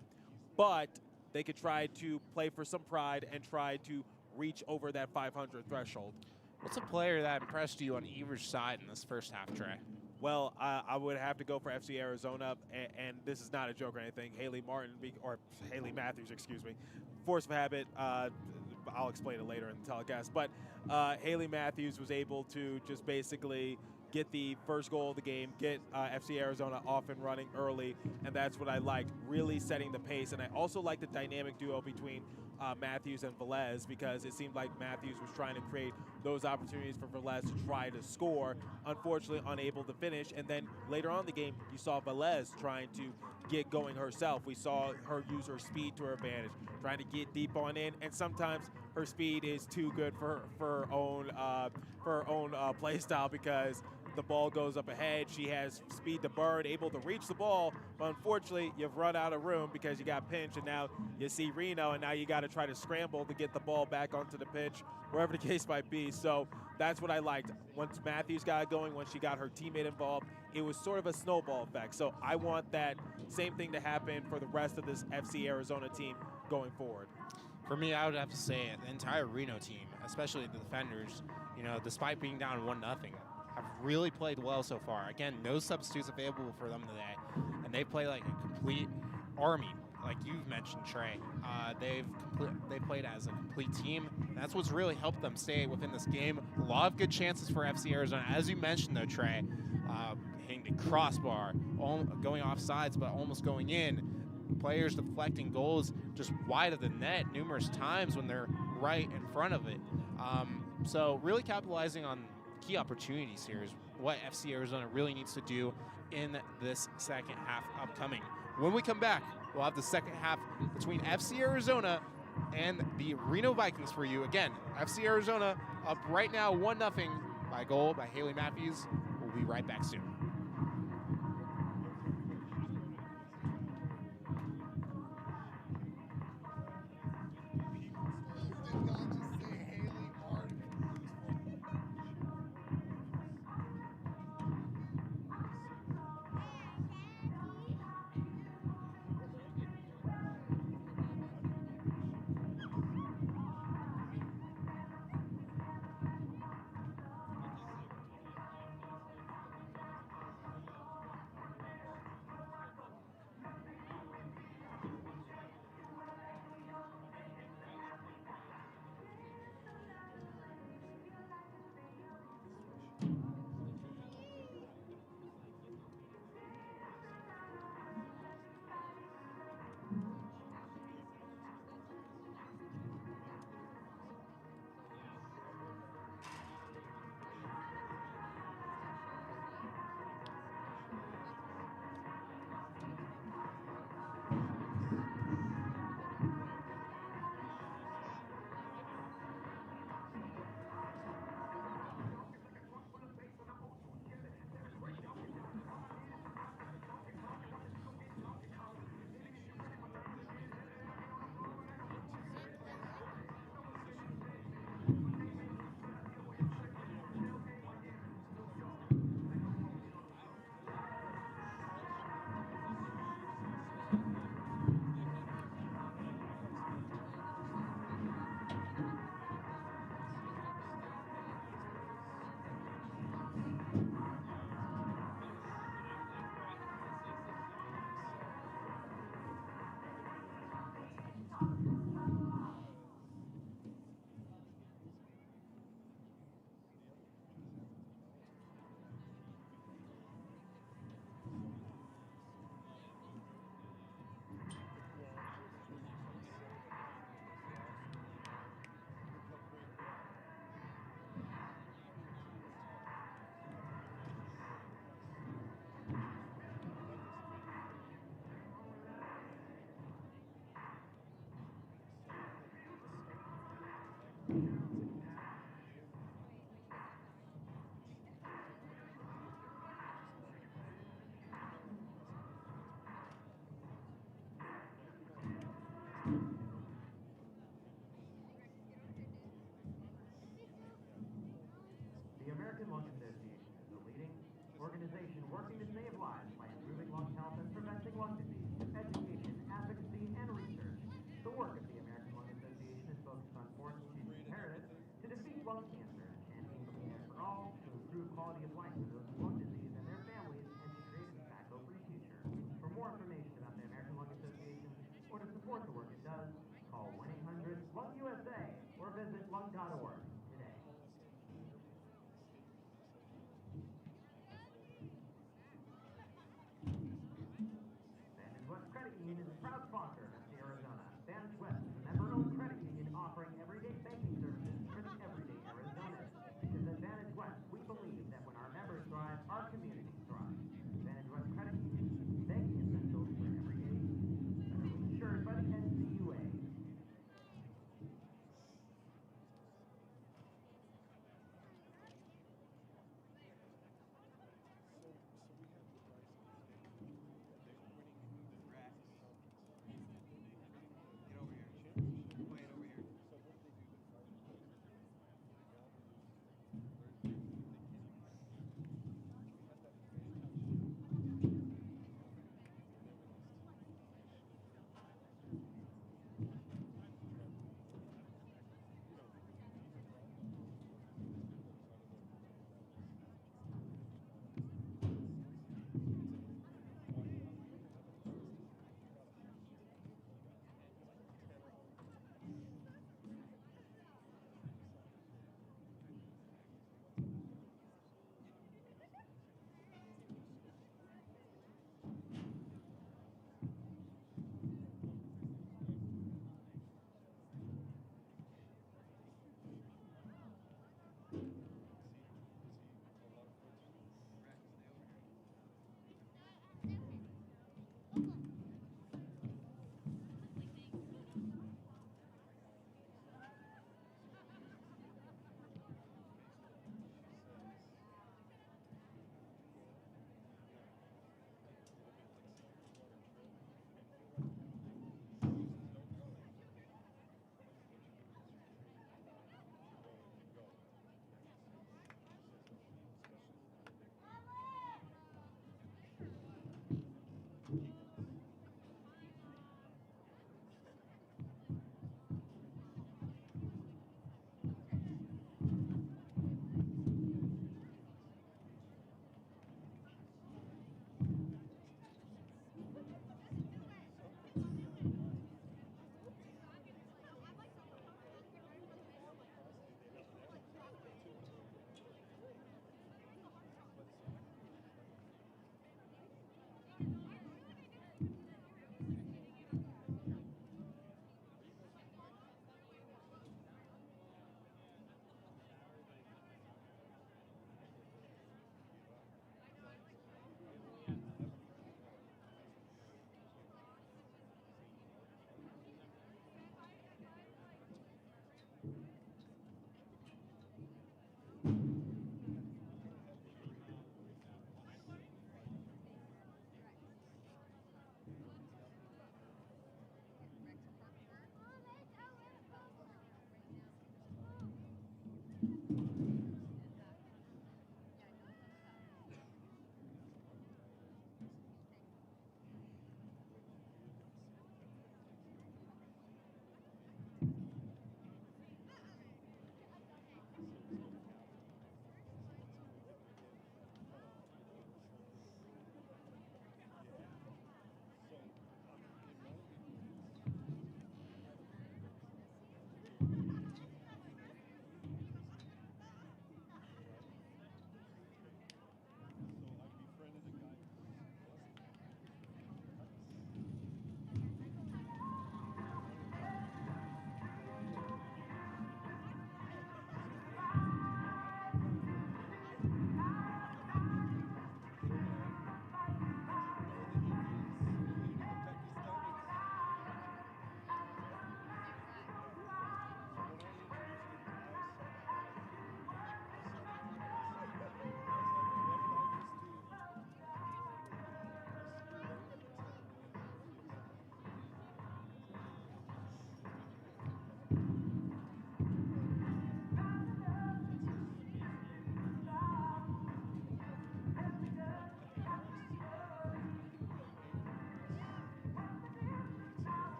but they could try to play for some pride and try to reach over that 500 threshold. What's a player that impressed you on either side in this first half, Trey? Well, I would have to go for FC Arizona, and this is not a joke or anything. Haley Matthews, excuse me. Force of habit, I'll explain it later in the telecast. But Haley Matthews was able to just basically get the first goal of the game, get FC Arizona off and running early, and that's what I liked, really setting the pace. And I also liked the dynamic duo between Matthews and Velez because it seemed like Matthews was trying to create those opportunities for Velez to try to score, unfortunately unable to finish. And then later on in the game, you saw Velez trying to get going herself. We saw her use her speed to her advantage, trying to get deep on in, and sometimes her speed is too good for her own play style because the ball goes up ahead. She has speed to burn, able to reach the ball, but unfortunately, you've run out of room because you got pinched, and now you see Reno, and now you got to try to scramble to get the ball back onto the pitch, wherever the case might be. So that's what I liked. Once Matthews got going, once she got her teammate involved, it was sort of a snowball effect. So I want that same thing to happen for the rest of this FC Arizona team going forward. For me, I would have to say it, the entire Reno team, especially the defenders, despite being down 1-0, have really played well so far. Again, no substitutes available for them today, and they play like a complete army, like you've mentioned, Trey. They played as a complete team. That's what's really helped them stay within this game. A lot of good chances for FC Arizona, as you mentioned, though, Trey. Hitting the crossbar, going off sides, but almost going in. Players deflecting goals just wide of the net numerous times when they're right in front of it. So really capitalizing on key opportunities here is what FC Arizona really needs to do in this second half upcoming. When we come back, we'll have the second half between FC Arizona and the Reno Vikings for you. Again, FC Arizona up right now 1-0 by goal by Haley Matthews. We'll be right back soon.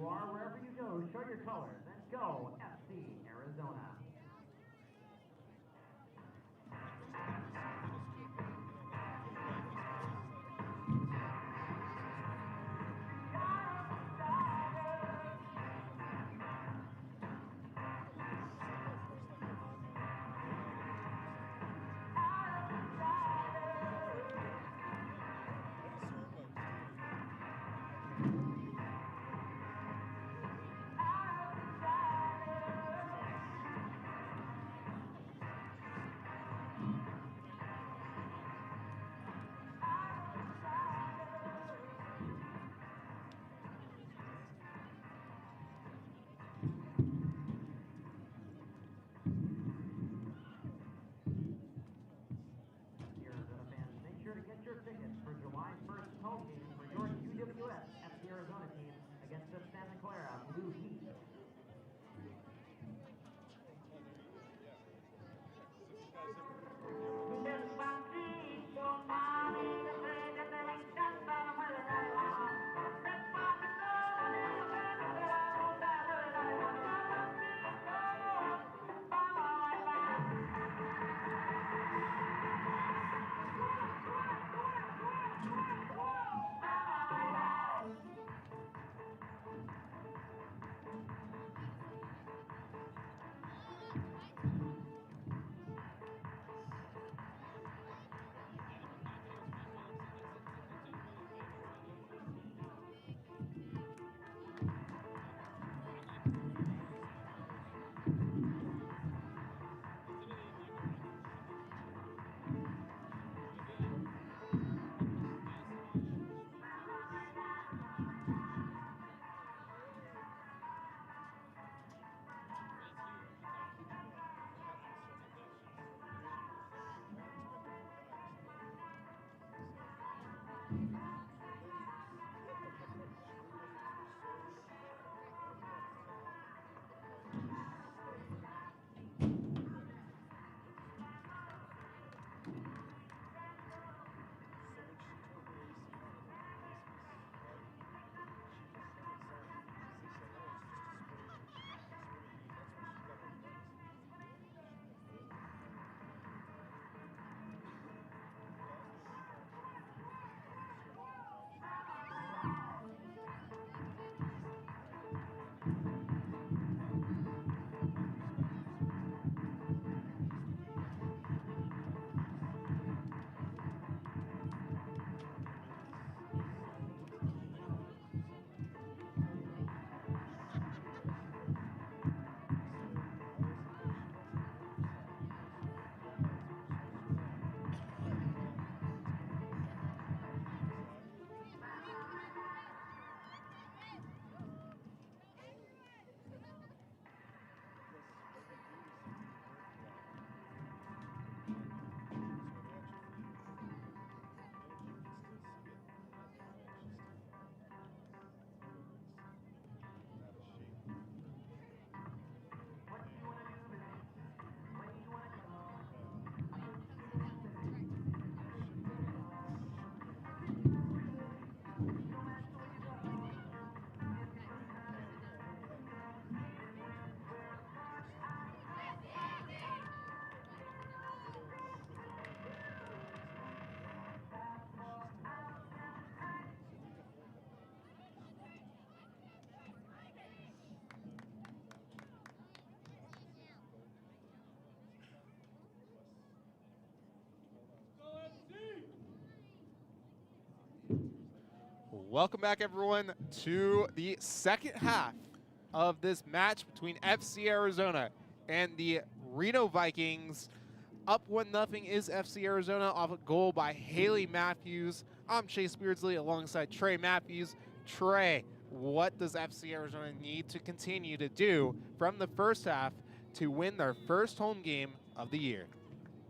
you are, wherever you go, show your colors and go FC Arizona. Arizona fans, make sure to get your tickets for July 1st home game for your UWS FC Arizona team against the Santa Clara Blue Heat. Welcome back, everyone, to the second half of this match between FC Arizona and the Reno Vikings. Up 1-0 is FC Arizona off a goal by Haley Matthews. I'm Chase Beardsley alongside Trey Matthews. Trey, what does FC Arizona need to continue to do from the first half to win their first home game of the year?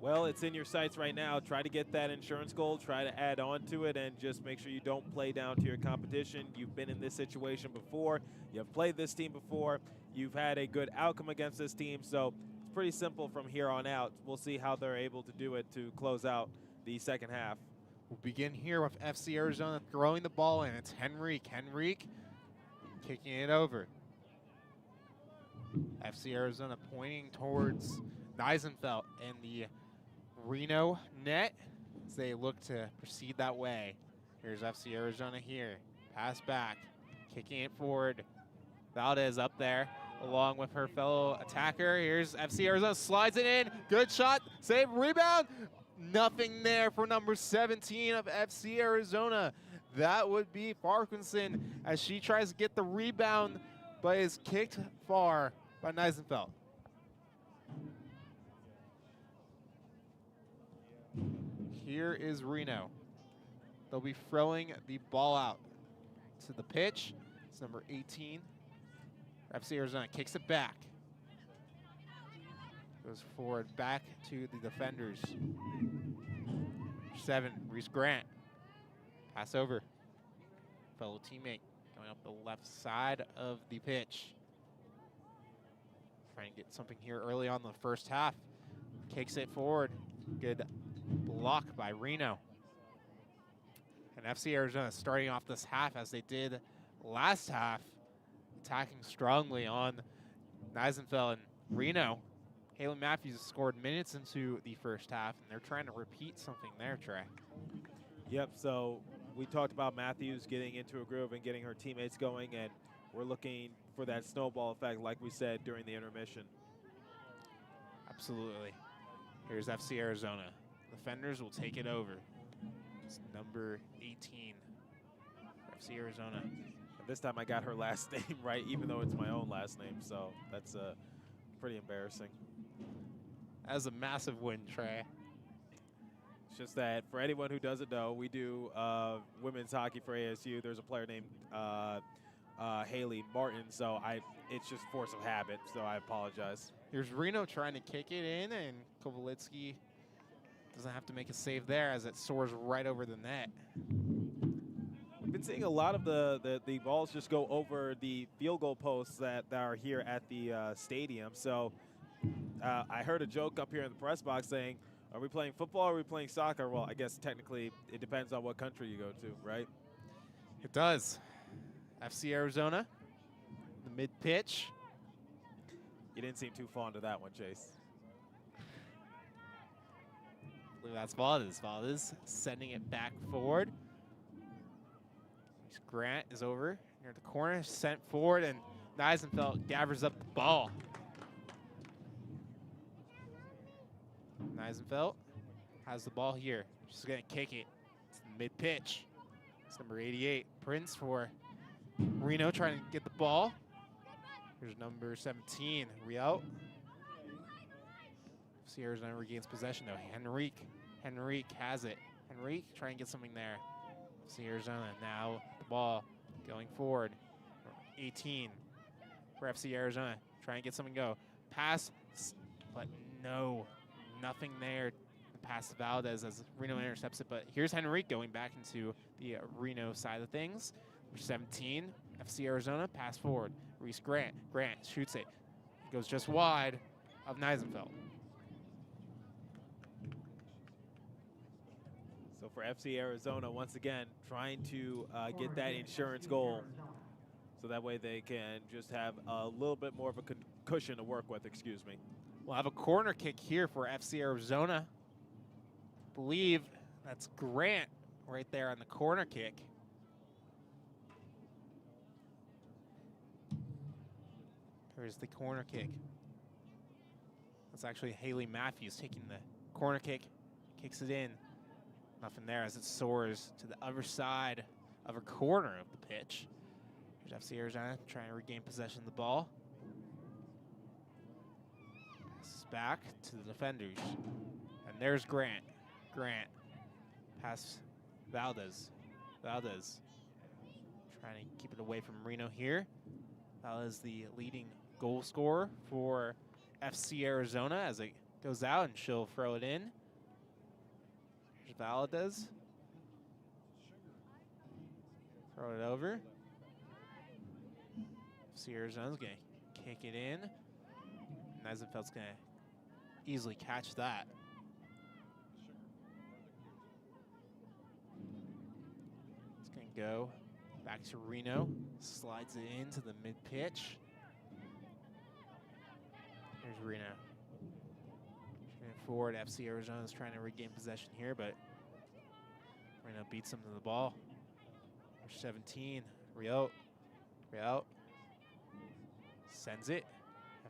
Well, it's in your sights right now. Try to get that insurance goal, try to add on to it, and just make sure you don't play down to your competition. You've been in this situation before. You've played this team before. You've had a good outcome against this team, so it's pretty simple from here on out. We'll see how they're able to do it to close out the second half. We'll begin here with FC Arizona throwing the ball in. It's Henrique. Henrique kicking it over. FC Arizona pointing towards Neisenfeld and the Reno net as they look to proceed that way. Here's FC Arizona here. Pass back, kicking it forward. Valdez up there along with her fellow attacker. Here's FC Arizona, slides it in. Good shot, save, rebound. Nothing there for number 17 of FC Arizona. That would be Parkinson as she tries to get the rebound, but is kicked far by Neisenfeld. Here is Reno. They'll be throwing the ball out to the pitch. It's number 18. FC Arizona kicks it back. Goes forward back to the defenders. 7, Reese Grant. Pass over. Fellow teammate going up the left side of the pitch. Trying to get something here early on in the first half. Kicks it forward. Good block by Reno. And FC Arizona starting off this half as they did last half, attacking strongly on Neisenfeld and Reno. Haley Matthews scored minutes into the first half, and they're trying to repeat something there, Trey. Yep, so we talked about Matthews getting into a groove and getting her teammates going, and we're looking for that snowball effect like we said during the intermission. Absolutely. Here's FC Arizona. Defenders will take it over. It's number 18 for FC Arizona. And this time I got her last name right, even though it's my own last name, so that's pretty embarrassing. That was a massive win, Trey. It's just that for anyone who doesn't know, we do women's hockey for ASU. There's a player named Haley Martin, so it's just force of habit, so I apologize. Here's Reno trying to kick it in, and Kovalitsky doesn't have to make a save there as it soars right over the net. We've been seeing a lot of the balls just go over the field goal posts that are here at the stadium. So I heard a joke up here in the press box saying, are we playing football or are we playing soccer? Well, I guess technically it depends on what country you go to, right? It does. FC Arizona, the mid-pitch. You didn't seem too fond of that one, Chase. I believe that's Valdez. Valdez sending it back forward. Grant is over near the corner, sent forward, and Neisenfeld gathers up the ball. Neisenfeld has the ball here. She's going to kick it. It's mid-pitch. It's number 88, Prince for Reno trying to get the ball. Here's number 17, Riel. FC Arizona regains possession, though. Henrique has it. Henrique trying to get something there. FC Arizona now the ball going forward. 18 for FC Arizona. Try and get something go. Pass, but no, nothing there. The pass to Valdez as Reno intercepts it. But here's Henrique going back into the Reno side of things. 17, FC Arizona, pass forward. Reese Grant. Grant shoots it. It goes just wide of Neisenfeld. So for FC Arizona, once again, trying to get that insurance goal so that way they can just have a little bit more of a cushion to work with, excuse me. We'll have a corner kick here for FC Arizona. I believe that's Grant right there on the corner kick. Here's the corner kick. That's actually Haley Matthews taking the corner kick, kicks it in. Nothing there as it soars to the other side of a corner of the pitch. Here's FC Arizona trying to regain possession of the ball. Passes back to the defenders. And there's Grant. Grant. Pass Valdez. Valdez trying to keep it away from Reno here. Valdez the leading goal scorer for FC Arizona as it goes out, and she'll throw it in. Here's Valdez. Throw it over. FC Arizona's going to kick it in. Neisenfeld's going to easily catch that. It's going to go back to Reno. Slides it into the mid-pitch. Here's Reno. Moving forward, FC Arizona is trying to regain possession here, but Reno beats them to the ball. Number 17, Rio. Sends it.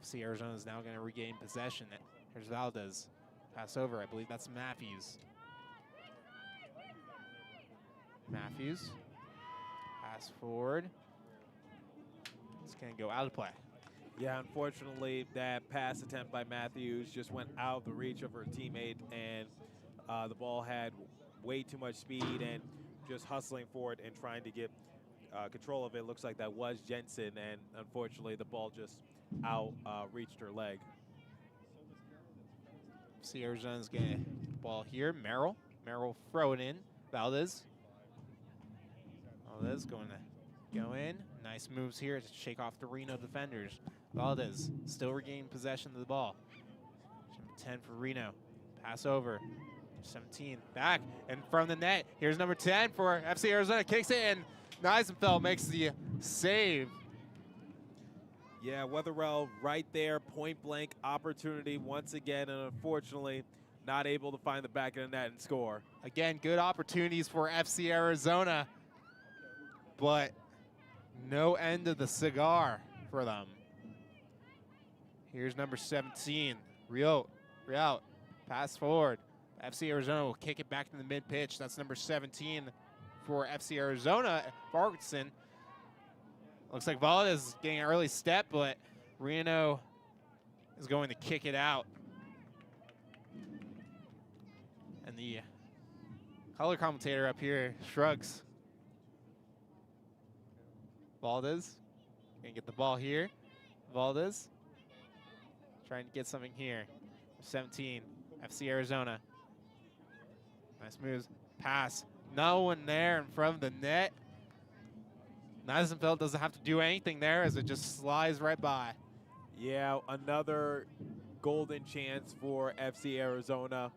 FC Arizona is now going to regain possession. Here's Valdez. Pass over. I believe that's Matthews. Pass forward. It's going to go out of play. Yeah, unfortunately, that pass attempt by Matthews just went out of the reach of her teammate, and the ball had way too much speed and just hustling for it and trying to get control of it. Looks like that was Jensen, and unfortunately, the ball just reached her leg. See, Arizona's getting the ball here. Merrill throw it in. Valdez going to go in. Nice moves here to shake off the Reno defenders. Valdez still regaining possession of the ball. Number 10 for Reno. Pass over. 17 back and from the net. Here's number 10 for FC Arizona. Kicks it and Neisenfeld makes the save. Yeah, Weatherell right there, point blank opportunity once again, and unfortunately not able to find the back of the net and score. Again, good opportunities for FC Arizona, but no end of the cigar for them. Here's number 17, Rio, pass forward. FC Arizona will kick it back to the mid-pitch. That's number 17 for FC Arizona, Farquharson. Looks like Valdez is getting an early step, but Reno is going to kick it out. And the color commentator up here shrugs. Valdez gonna get the ball here. Valdez trying to get something here. 17, FC Arizona. Nice moves. Pass. No one there in front of the net. Neisenfeld doesn't have to do anything there as it just slides right by. Yeah, another golden chance for FC Arizona.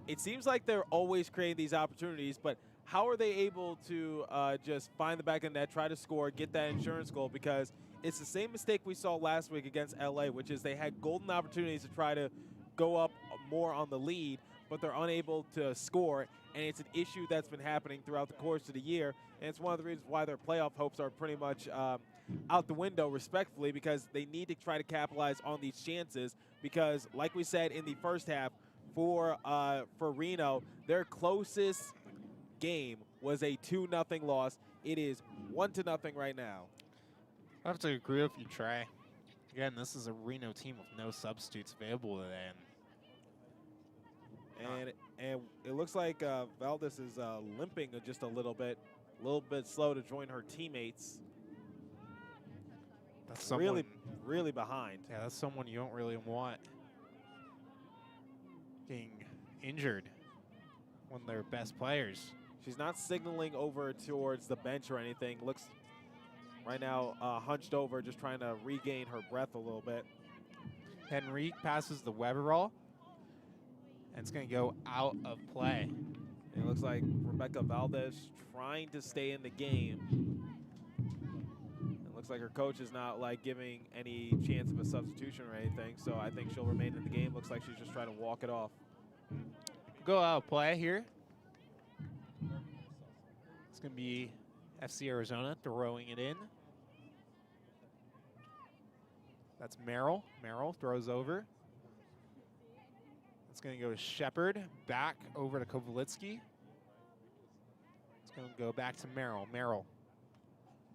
It seems like they're always creating these opportunities, but how are they able to just find the back of the net, try to score, get that insurance goal? Because it's the same mistake we saw last week against LA, which is they had golden opportunities to try to go up more on the lead, but they're unable to score, and it's an issue that's been happening throughout the course of the year, and it's one of the reasons why their playoff hopes are pretty much out the window, respectfully, because they need to try to capitalize on these chances, because like we said in the first half, for Reno, their closest game was a 2-0 loss. It is 1-0 right now. I have to agree with you, Trey. Again, this is a Reno team with no substitutes available today. And it looks like Valdez is limping just a little bit slow to join her teammates. That's someone, really behind. Yeah, that's someone you don't really want getting injured when they're best players. She's not signaling over towards the bench or anything. Looks right now hunched over, just trying to regain her breath a little bit. Henrique passes the Weberall, and it's going to go out of play. It looks like Rebecca Valdez trying to stay in the game. It looks like her coach is not like giving any chance of a substitution or anything, so I think she'll remain in the game. Looks like she's just trying to walk it off. Go out of play here. It's going to be FC Arizona throwing it in. That's Merrill. Merrill throws over. It's going to go to Shepard, back over to Kovalitsky. It's going to go back to Merrill. Merrill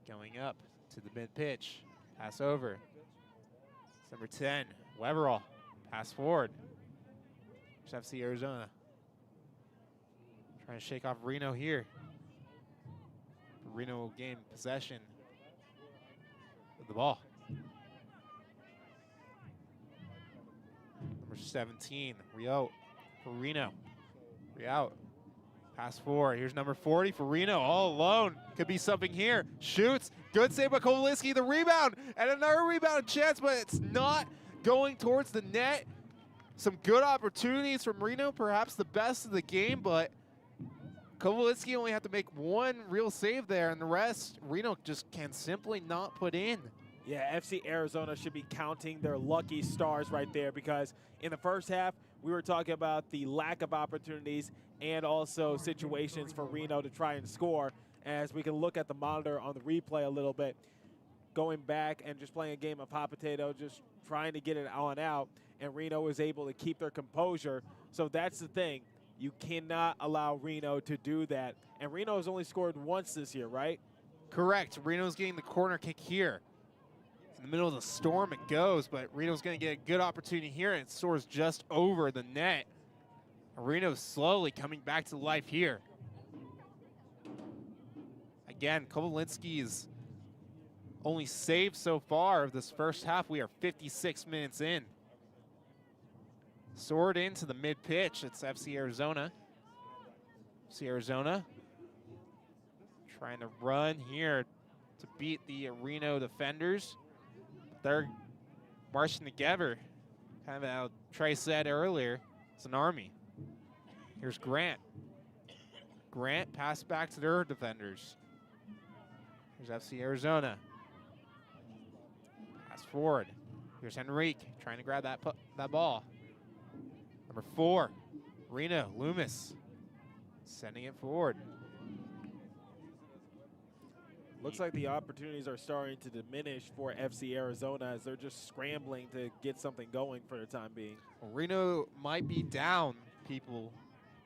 going up to the mid-pitch. Pass over. It's number 10, Weberall. Pass forward. There's FC Arizona. Trying to shake off Reno here. Reno will gain possession of the ball. Number 17, Rio for Reno. Rio, pass forward. Here's number 40 for Reno, all alone. Could be something here. Shoots, good save by Kovalitsky, the rebound, and another rebound chance, but it's not going towards the net. Some good opportunities from Reno, perhaps the best of the game, but Kovalitsky only had to make one real save there, and the rest, Reno just can simply not put in. Yeah, FC Arizona should be counting their lucky stars right there, because in the first half, we were talking about the lack of opportunities and also situations for Reno to try and score. As we can look at the monitor on the replay a little bit, going back and just playing a game of hot potato, just trying to get it on out, and Reno was able to keep their composure. So that's the thing. You cannot allow Reno to do that. And Reno has only scored once this year, right? Correct. Reno's getting the corner kick here. In the middle of the storm it goes, but Reno's going to get a good opportunity here, and it soars just over the net. Reno's slowly coming back to life here. Again, Kovalinski's only saved so far of this first half. We are 56 minutes in. Soared into the mid-pitch. It's FC Arizona. FC Arizona trying to run here to beat the Reno defenders. They're marching together. Kind of how Trey said earlier, it's an army. Here's Grant. Grant passed back to their defenders. Here's FC Arizona. Pass forward. Here's Henrique trying to grab that ball. Number 4, Reno, Loomis, sending it forward. Looks like the opportunities are starting to diminish for FC Arizona as they're just scrambling to get something going for the time being. Well, Reno might be down, people,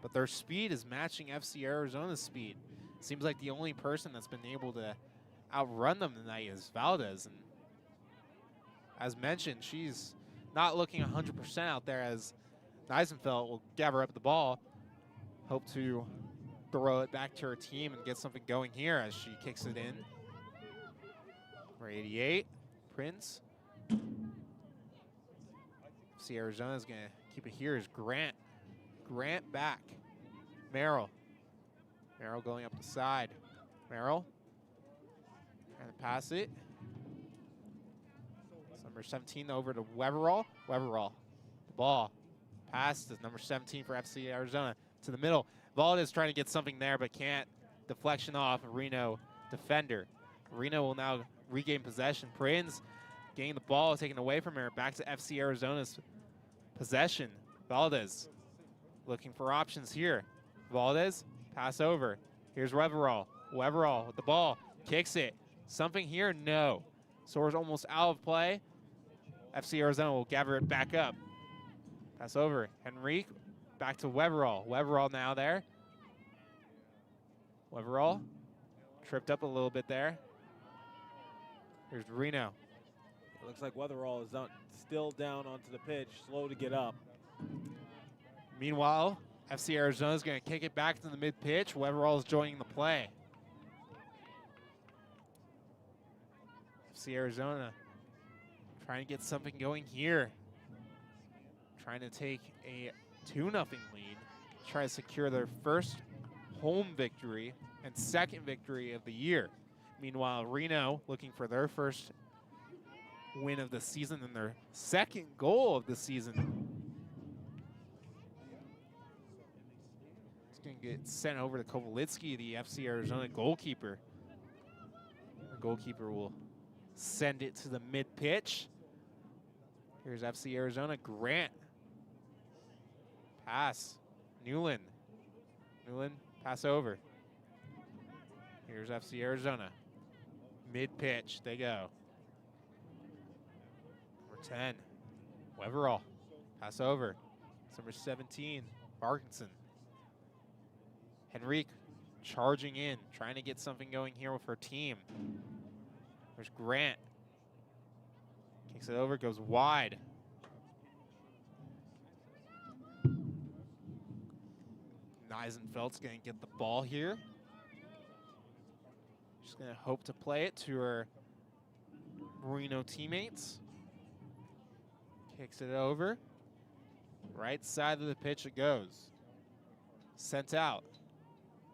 but their speed is matching FC Arizona's speed. It seems like the only person that's been able to outrun them tonight is Valdez. And as mentioned, she's not looking 100% out there, as Neisenfeld will gather up the ball, hope to throw it back to her team and get something going here as she kicks it in. Number 88, Prince. See, Arizona's going to keep it here is Grant. Grant back. Merrill. Merrill going up the side. Merrill trying to pass it. It's number 17 over to Weberall. Weberall. The ball. Pass to number 17 for FC Arizona to the middle. Valdez trying to get something there, but can't. Deflection off a Reno defender. Reno will now regain possession. Prinz getting the ball taken away from her. Back to FC Arizona's possession. Valdez looking for options here. Valdez, pass over. Here's Weberall. Weberall with the ball. Kicks it. Something here? No. Soars almost out of play. FC Arizona will gather it back up. Pass over. Henrique back to Weberall. Weberall now there. Weberall tripped up a little bit there. Here's Reno. It looks like Weatherall is still down onto the pitch, slow to get up. Meanwhile, FC Arizona is going to kick it back to the mid-pitch. Weberall is joining the play. FC Arizona trying to get something going here. Trying to take a 2-0 lead. Try to secure their first home victory and second victory of the year. Meanwhile, Reno looking for their first win of the season and their second goal of the season. It's going to get sent over to Kovalitsky, the FC Arizona goalkeeper. The goalkeeper will send it to the mid-pitch. Here's FC Arizona, Grant. Pass, Newland. Newland, pass over. Here's FC Arizona. Mid-pitch, they go. Number 10, Weberall. Pass over. It's number 17, Parkinson. Henrique charging in, trying to get something going here with her team. There's Grant. Kicks it over, goes wide. Neisenfeld's going to get the ball here. She's going to hope to play it to her Reno teammates. Kicks it over. Right side of the pitch it goes. Sent out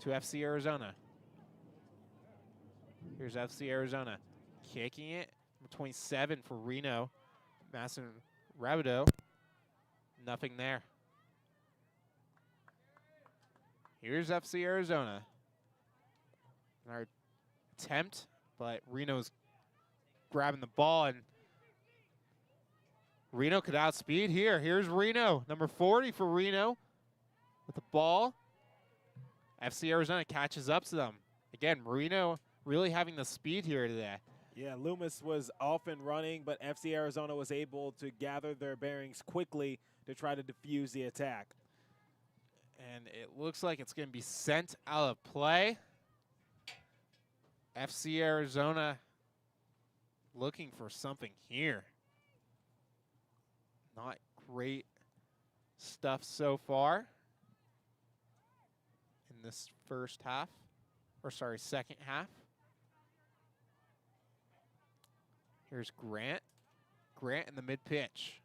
to FC Arizona. Here's FC Arizona kicking it. Number 27 for Reno. Masson Rabideau. Nothing there. Here's FC Arizona. Our attempt, but Reno's grabbing the ball, and Reno could outspeed here. Here's Reno, number 40 for Reno with the ball. FC Arizona catches up to them. Again, Reno really having the speed here today. Yeah, Loomis was off and running, but FC Arizona was able to gather their bearings quickly to try to defuse the attack. And it looks like it's going to be sent out of play. FC Arizona looking for something here. Not great stuff so far in this first half, or sorry, second half. Here's Grant. Grant in the mid-pitch.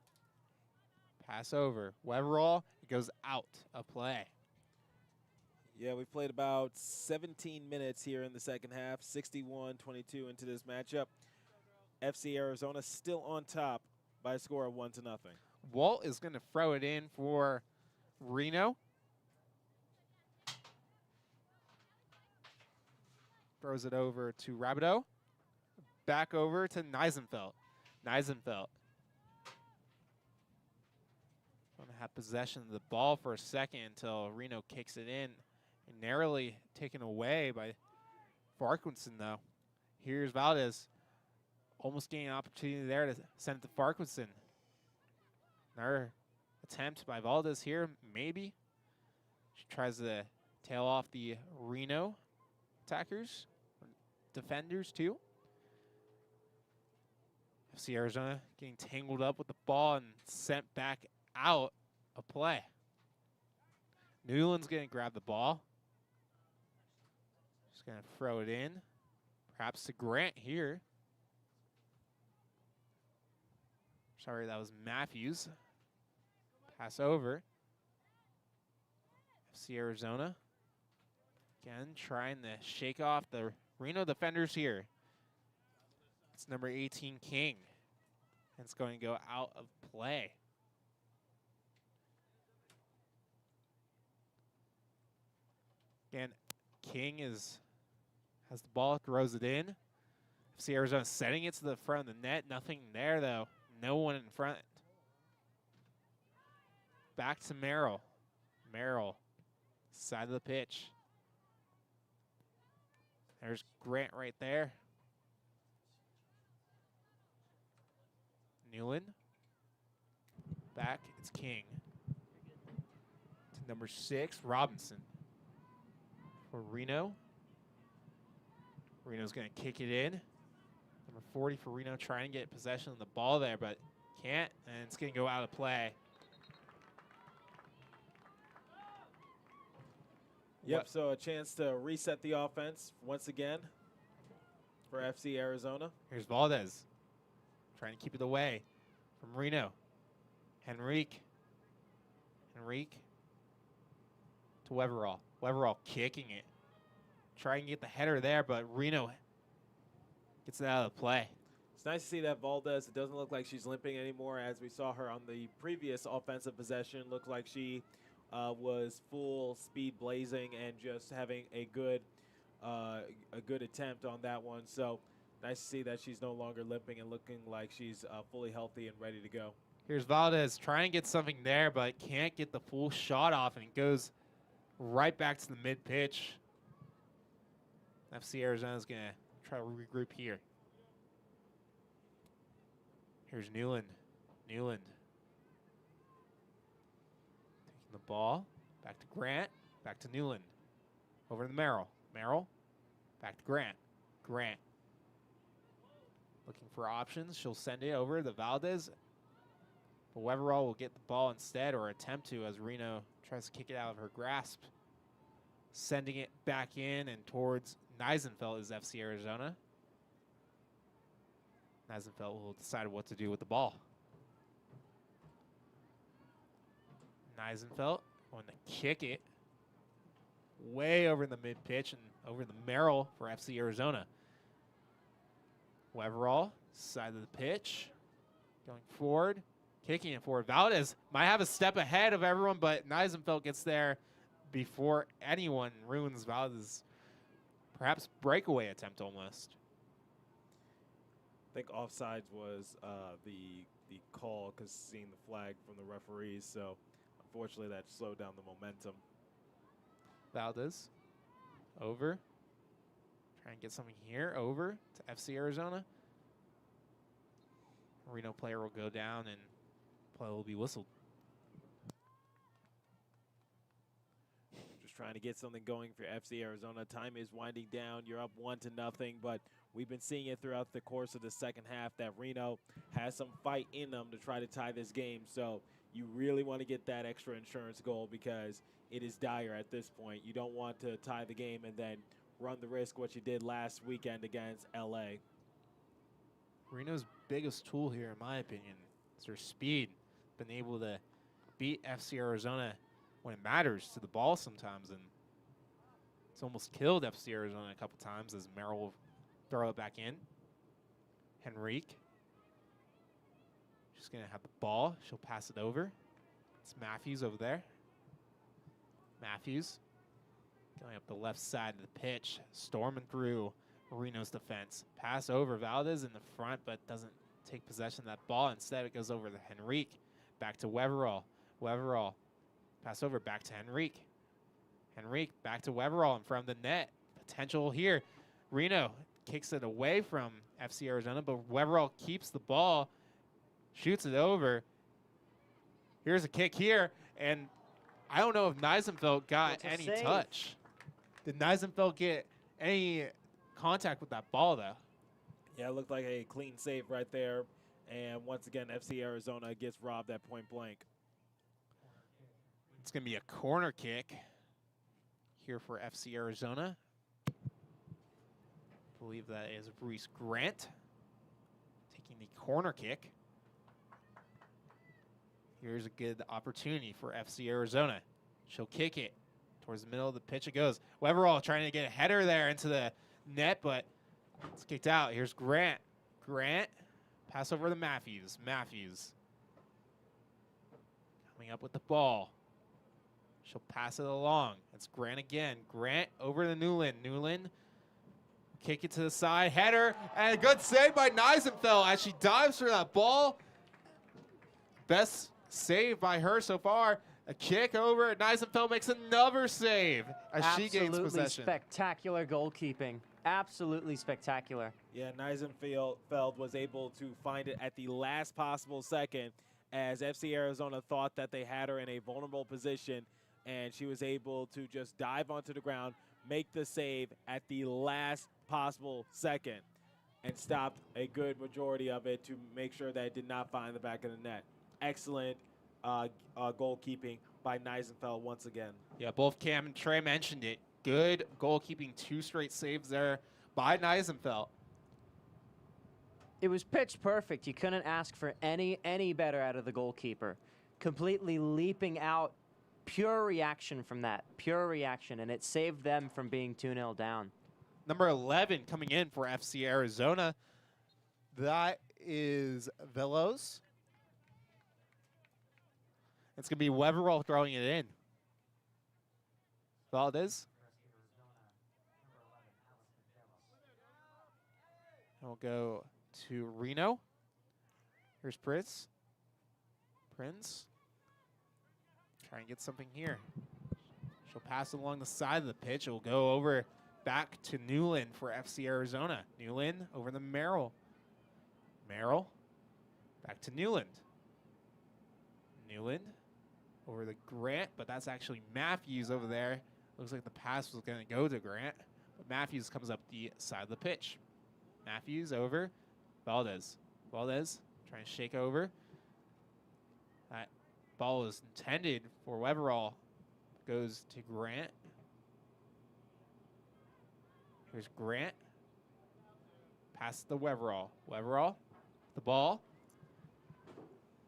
Pass over. Weverall, it goes out of play. Yeah, we've played about 17 minutes here in the second half, 61-22 into this matchup. FC Arizona still on top by a score of 1-0. Walt is going to throw it in for Reno. Throws it over to Rabideau. Back over to Neisenfeld. Neisenfeld. Going to have possession of the ball for a second until Reno kicks it in. And narrowly taken away by Farquharson, though. Here's Valdez. Almost getting an opportunity there to send it to Farquharson. Another attempt by Valdez here, maybe. She tries to tail off the Reno attackers, defenders too. FC Arizona getting tangled up with the ball and sent back out of play. Newland's going to grab the ball. Just going to throw it in. Perhaps to Grant here. Sorry, that was Matthews. Pass over. FC Arizona. Again, trying to shake off the Reno defenders here. It's number 18, King. And it's going to go out of play. Again, King has the ball, throws it in. FC Arizona setting it to the front of the net. Nothing there, though. No one in front. Back to Merrill. Merrill, side of the pitch. There's Grant right there. Newland. Back, it's King. To number 6, Robinson. For Reno. Reno's going to kick it in. Number 40 for Reno trying to get possession of the ball there, but can't, and it's going to go out of play. Yep, so a chance to reset the offense once again for FC Arizona. Here's Valdez trying to keep it away from Reno. Henrique to Weverall. Weverall kicking it. Trying to get the header there, but Reno gets it out of play. It's nice to see that Valdez, it doesn't look like she's limping anymore, as we saw her on the previous offensive possession. Looked like she was full speed blazing and just having a good attempt on that one. So nice to see that she's no longer limping and looking like she's fully healthy and ready to go. Here's Valdez trying to get something there, but can't get the full shot off, and it goes right back to the mid-pitch. FC Arizona's going to try to regroup here. Here's Newland. Newland. Taking the ball. Back to Grant. Back to Newland. Over to Merrill. Merrill. Back to Grant. Grant. Looking for options. She'll send it over to Valdez. But Weverall will get the ball instead, or attempt to, as Reno tries to kick it out of her grasp. Sending it back in and towards Neisenfeld is FC Arizona. Neisenfeld will decide what to do with the ball. Neisenfeld going to kick it way over the mid-pitch and over the Merrill for FC Arizona. Weverall, side of the pitch, going forward, kicking it forward. Valdez might have a step ahead of everyone, but Neisenfeld gets there before anyone ruins Valdez's perhaps breakaway attempt almost. I think offsides was the call because seeing the flag from the referees. So unfortunately, that slowed down the momentum. Valdez over. Try and get something here over to FC Arizona. Reno player will go down and play will be whistled. Just trying to get something going for FC Arizona. Time is winding down. You're up 1-0, but we've been seeing it throughout the course of the second half that Reno has some fight in them to try to tie this game. So you really want to get that extra insurance goal because it is dire at this point. You don't want to tie the game and then run the risk what you did last weekend against LA. Reno's biggest tool here, in my opinion, is their speed. Been able to beat FC Arizona when it matters to the ball sometimes, and it's almost killed FC Arizona a couple times as Merrill will throw it back in. Henrique. She's going to have the ball. She'll pass it over. It's Matthews over there. Matthews going up the left side of the pitch, storming through Reno's defense. Pass over Valdez in the front, but doesn't take possession of that ball. Instead, it goes over to Henrique. Back to Weverall. Weverall. Pass over back to Henrique. Henrique back to Weverall in front of the net. Potential here. Reno kicks it away from FC Arizona, but Weverall keeps the ball, shoots it over. Here's a kick here, and I don't know if Neisenfeld got any touch. Did Neisenfeld get any contact with that ball, though? Yeah, it looked like a clean save right there. And once again, FC Arizona gets robbed at point blank. It's going to be a corner kick here for FC Arizona. I believe that is Reese Grant taking the corner kick. Here's a good opportunity for FC Arizona. She'll kick it. Towards the middle of the pitch it goes. Weverall trying to get a header there into the net, but it's kicked out. Here's Grant. Grant. Pass over to Matthews. Matthews. Coming up with the ball. She'll pass it along. It's Grant again. Grant over to Newland. Newland. Kick it to the side. Header. And a good save by Neisenfeld as she dives for that ball. Best save by her so far. A kick over. Neisenfeld makes another save as she gains possession. Absolutely spectacular goalkeeping. Absolutely spectacular. Yeah, Neisenfeld was able to find it at the last possible second as FC Arizona thought that they had her in a vulnerable position, and she was able to just dive onto the ground, make the save at the last possible second, and stopped a good majority of it to make sure that it did not find the back of the net. Excellent goalkeeping by Neisenfeld once again. Yeah, both Cam and Trey mentioned it. Good goalkeeping, 2 straight saves there by Neisenfeld. It was pitch perfect. You couldn't ask for any better out of the goalkeeper. Completely leaping out, pure reaction from that, pure reaction, and it saved them from being 2-0 down. Number 11 coming in for FC Arizona. That is Velos. It's going to be Weverall throwing it in. Valdez. We'll go to Reno. Here's Prince. Prince. Try and get something here. She'll pass along the side of the pitch. It will go over back to Newland for FC Arizona. Newland over to Merrill. Merrill. Back to Newland. Newland. Over to Grant, but that's actually Matthews over there. Looks like the pass was going to go to Grant, but Matthews comes up the side of the pitch. Matthews over. Valdez. Valdez trying to shake over. That ball is intended for Weverall. Goes to Grant. Here's Grant. Pass to Weverall. Weverall. The ball.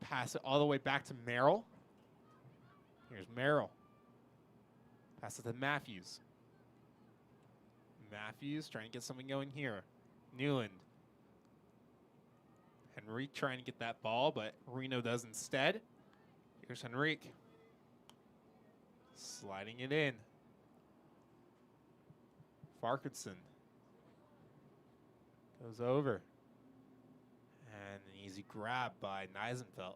Pass it all the way back to Merrill. Here's Merrill. Pass it to Matthews. Matthews trying to get something going here. Newland. Henrique trying to get that ball, but Reno does instead. Here's Henrique. Sliding it in. Farkinson goes over. And an easy grab by Neisenfeld.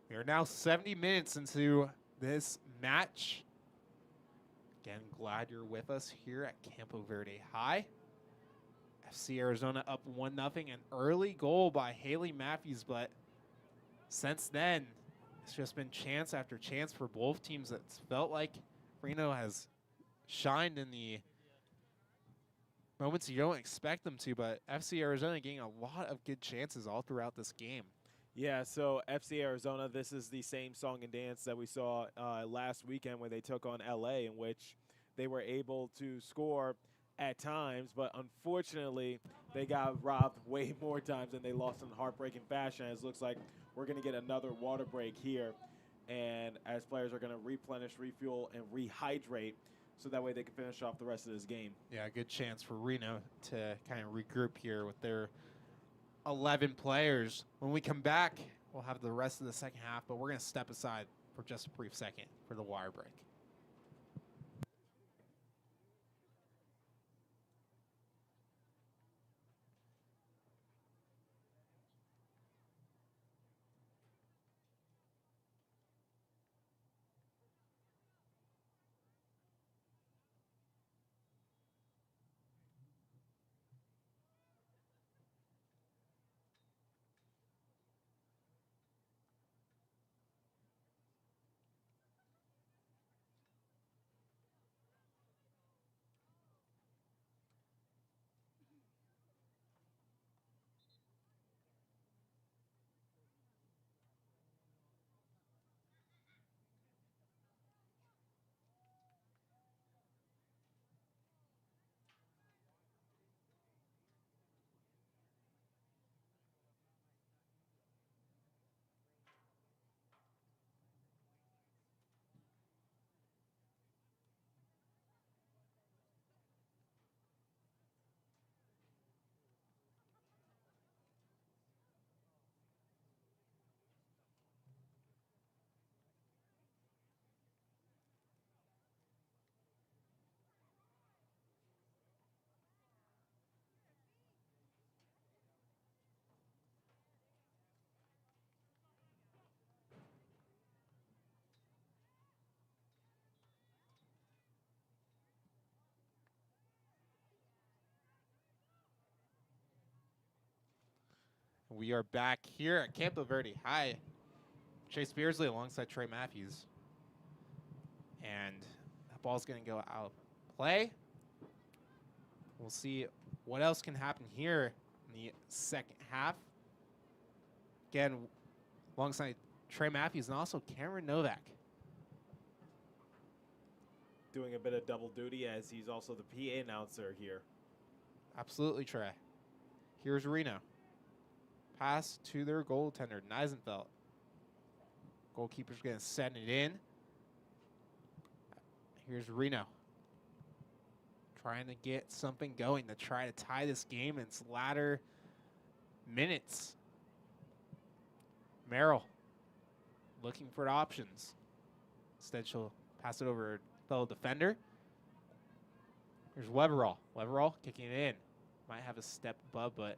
We are now 70 minutes into this match. Again, glad you're with us here at Campo Verde High. FC Arizona up 1-0, an early goal by Haley Matthews, but since then, it's just been chance after chance for both teams. It's felt like Reno has shined in the moments you don't expect them to, but FC Arizona getting a lot of good chances all throughout this game. Yeah, so FC Arizona, this is the same song and dance that we saw last weekend when they took on LA, in which they were able to score at times, but unfortunately, they got robbed way more times than they lost in heartbreaking fashion. It looks like we're going to get another water break here, and as players are going to replenish, refuel, and rehydrate, so that way they can finish off the rest of this game. Yeah, good chance for Reno to kind of regroup here with their 11 players. When we come back, we'll have the rest of the second half, but we're going to step aside for just a brief second for the wire break. We are back here at Campo Verde High. Chase Beardsley alongside Trey Matthews. And that ball's going to go out of play. We'll see what else can happen here in the second half. Again, alongside Trey Matthews and also Cameron Novak. Doing a bit of double duty as he's also the PA announcer here. Absolutely, Trey. Here's Reno. Pass to their goaltender, Neisenfeld. Goalkeeper's going to send it in. Here's Reno. Trying to get something going to try to tie this game in its latter minutes. Merrill looking for options. Instead, she'll pass it over to fellow defender. Here's Weberall. Weberall kicking it in. Might have a step above, but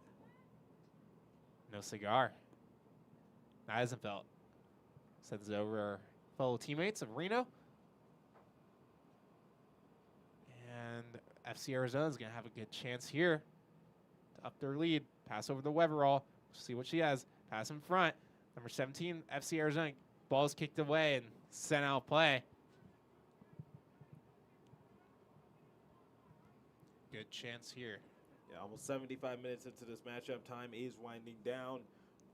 no cigar. Neisenfeld sends it over our fellow teammates of Reno. And FC Arizona is going to have a good chance here to up their lead. Pass over to Weberall. See what she has. Pass in front. Number 17, FC Arizona. Ball's kicked away and sent out play. Good chance here. Yeah, almost 75 minutes into this matchup. Time is winding down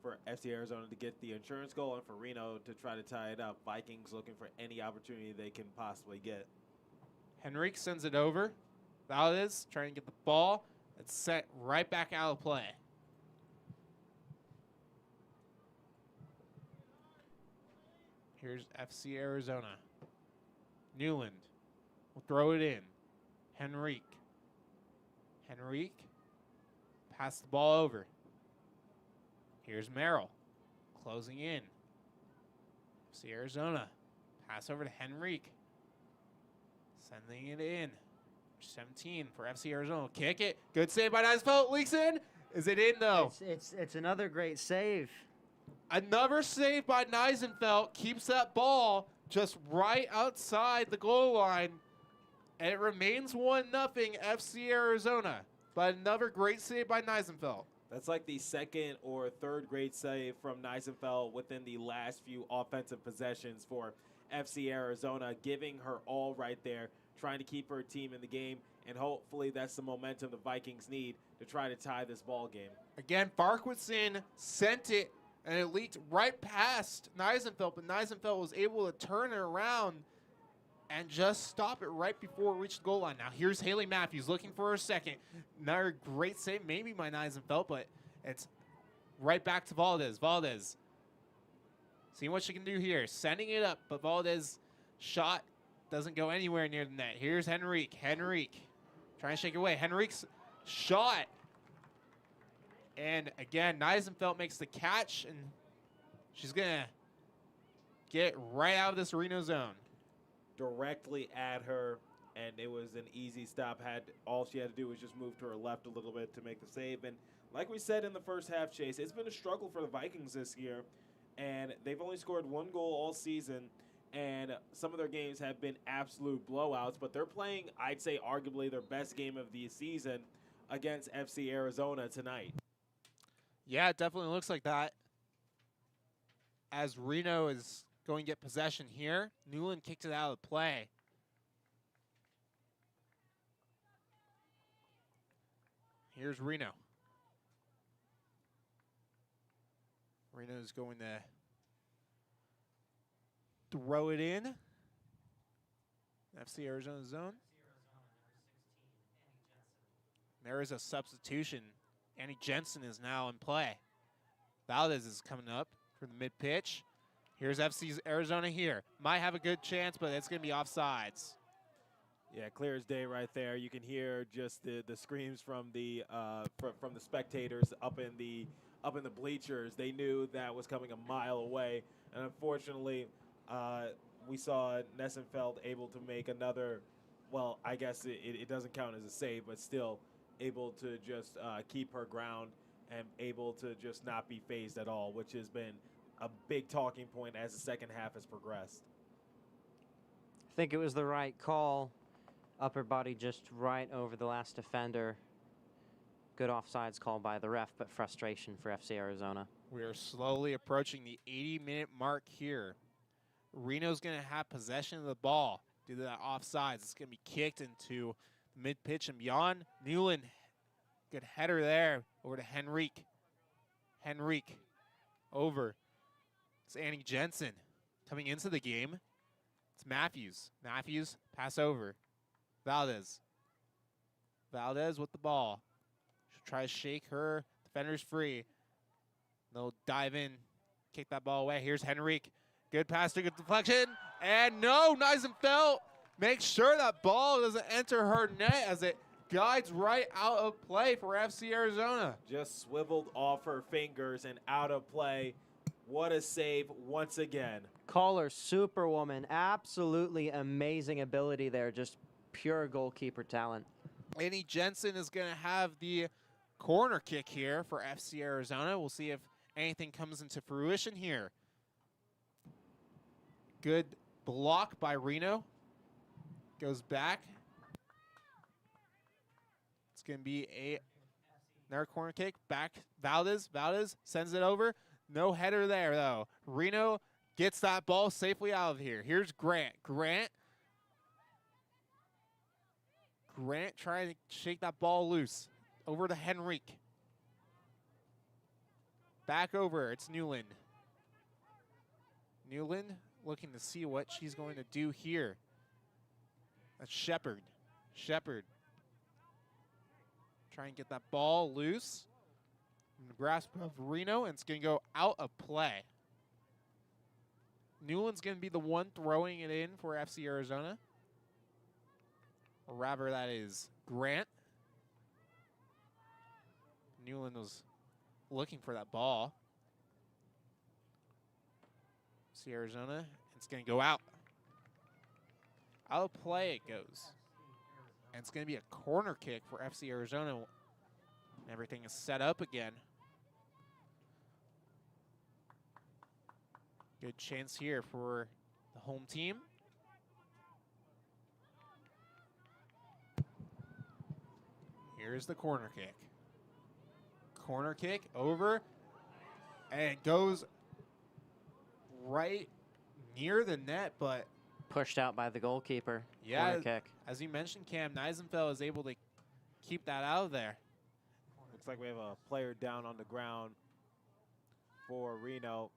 for FC Arizona to get the insurance goal and for Reno to try to tie it up. Vikings looking for any opportunity they can possibly get. Henrique sends it over. Valdez trying to get the ball. It's set right back out of play. Here's FC Arizona. Newland will throw it in. Henrique. Henrique. Pass the ball over. Here's Merrill. Closing in. FC Arizona. Pass over to Henrique. Sending it in. 17 for FC Arizona. Kick it. Good save by Neisfeld. Leaks in. Is it in though? It's another great save. Another save by Neisenfeld keeps that ball just right outside the goal line. And it remains 1-0 FC Arizona. But another great save by Neisenfeld. That's like the second or third great save from Neisenfeld within the last few offensive possessions for FC Arizona, giving her all right there, trying to keep her team in the game, and hopefully that's the momentum the Vikings need to try to tie this ball game. Again, Farquharson sent it, and it leaked right past Neisenfeld, but Neisenfeld was able to turn it around and just stop it right before it reached the goal line. Now here's Haley Matthews looking for a second. Another great save, maybe by Neisenfeld, but it's right back to Valdez. Valdez seeing what she can do here. Sending it up, but Valdez shot doesn't go anywhere near the net. Here's Henrique. Henrique trying to shake it away. Henrique's shot. And again, Neisenfeld makes the catch, and she's going to get right out of this Reno zone. Directly at her, and it was an easy stop. All she had to do was just move to her left a little bit to make the save. And like we said in the first half, Chase, it's been a struggle for the Vikings this year, and they've only scored 1 goal all season, and some of their games have been absolute blowouts, but they're playing, I'd say, arguably their best game of the season against FC Arizona tonight. Yeah, it definitely looks like that. As Reno is going to get possession here, Newland kicked it out of play. Here's Reno. Reno's going to throw it in. FC Arizona zone. There is a substitution. Annie Jensen is now in play. Valdez is coming up for the mid-pitch. Here's FC Arizona here. Might have a good chance, but it's going to be offsides. Yeah, clear as day right there. You can hear just the screams from the spectators up in the bleachers. They knew that was coming a mile away, and unfortunately, we saw Nessenfeld able to make another. Well, I guess it doesn't count as a save, but still able to just keep her ground and able to just not be phased at all, which has been a big talking point as the second half has progressed. I think it was the right call. Upper body just right over the last defender. Good offsides call by the ref, but frustration for FC Arizona. We are slowly approaching the 80-minute mark here. Reno's going to have possession of the ball due to that offsides. It's going to be kicked into mid-pitch and beyond. Newland, good header there over to Henrique. Henrique over. It's Annie Jensen coming into the game. It's Matthews. Matthews, pass over. Valdez. Valdez with the ball. She'll try to shake her. Defender's free. They'll dive in, kick that ball away. Here's Henrique. Good pass to good deflection. And no, Neisenfeld makes sure that ball doesn't enter her net as it guides right out of play for FC Arizona. Just swiveled off her fingers and out of play. What a save once again. Call her Superwoman. Absolutely amazing ability there. Just pure goalkeeper talent. Annie Jensen is going to have the corner kick here for FC Arizona. We'll see if anything comes into fruition here. Good block by Reno. Goes back. It's going to be another corner kick. Back, Valdez. Valdez sends it over. No header there, though. Reno gets that ball safely out of here. Here's Grant. Grant trying to shake that ball loose. Over to Henrique. Back over. It's Newland. Newland looking to see what she's going to do here. That's Shepard. Shepard. Try and get that ball loose. In the grasp of Reno, and it's going to go out of play. Newland's going to be the one throwing it in for FC Arizona. Or rather, that is Grant. Newland was looking for that ball. See Arizona. It's going to go out. Out of play it goes. And it's going to be a corner kick for FC Arizona. Everything is set up again. Good chance here for the home team. Here's the corner kick. Corner kick over. And it goes right near the net, but Pushed out by the goalkeeper. yeah, Corner kick. as you mentioned, Cam, Neisenfeld is able to keep that out of there. Looks like we have a player down on the ground for Reno.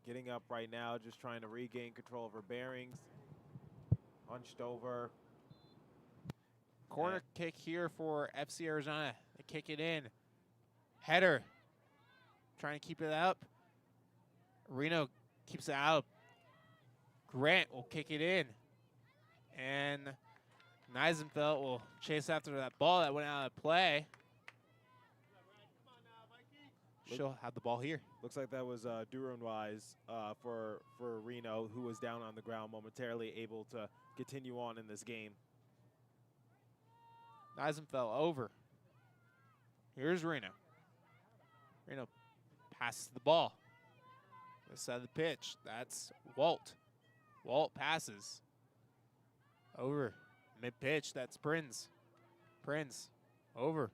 Getting up right now, just trying to regain control of her bearings. Hunched over. Corner kick here for FC Arizona. They kick it in. Header. Trying to keep it up. Reno keeps it out. Grant will kick it in. And Neisenfeld will chase after that ball that went out of play. She'll have the ball here. Looks like that was Duran-wise for Reno, who was down on the ground momentarily, able to continue on in this game. Neisenfeld over. Here's Reno. Reno passes the ball. This side of the pitch. That's Walt. Walt passes. Over. Mid-pitch. That's Prinz. Prinz. Over.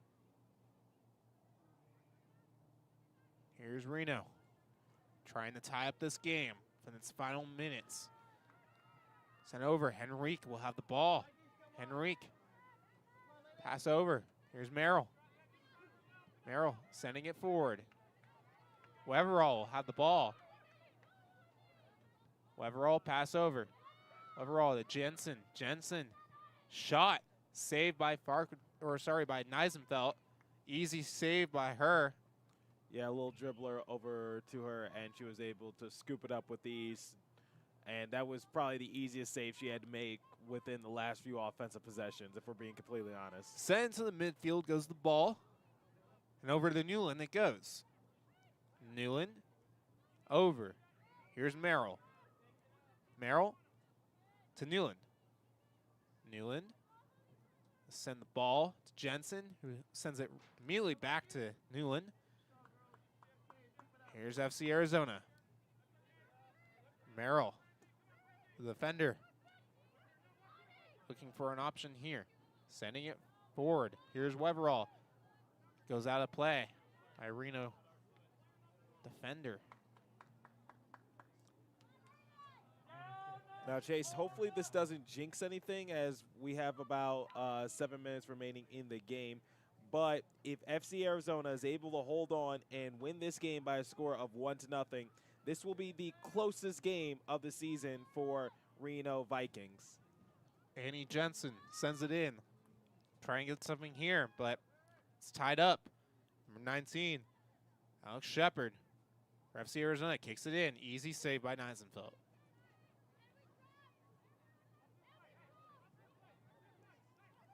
Here's Reno. Trying to tie up this game for its final minutes. Sent over. Henrique will have the ball. Henrique. Pass over. Here's Merrill. Merrill sending it forward. Weverall will have the ball. Weverall pass over. Weverall to Jensen. Jensen shot. Saved by by Neisenfeld. Easy save by her. Yeah, a little dribbler over to her, and she was able to scoop it up with ease. And that was probably the easiest save she had to make within the last few offensive possessions, if we're being completely honest. Sent into the midfield goes the ball. And over to Newland it goes. Newland over. Here's Merrill. Merrill to Newland. Newland send the ball to Jensen, who sends it immediately back to Newland. Here's FC Arizona. Merrill, the defender, looking for an option here. Sending it forward. Here's Weverall. Goes out of play by Reno defender. Now, Chase, hopefully this doesn't jinx anything, as we have about 7 minutes remaining in the game. But if FC Arizona is able to hold on and win this game by a score of 1-0, this will be the closest game of the season for Reno Vikings. Annie Jensen sends it in. Try and get something here, but it's tied up. Number 19, Alex Shepard. For FC Arizona kicks it in. Easy save by Neisenfeld.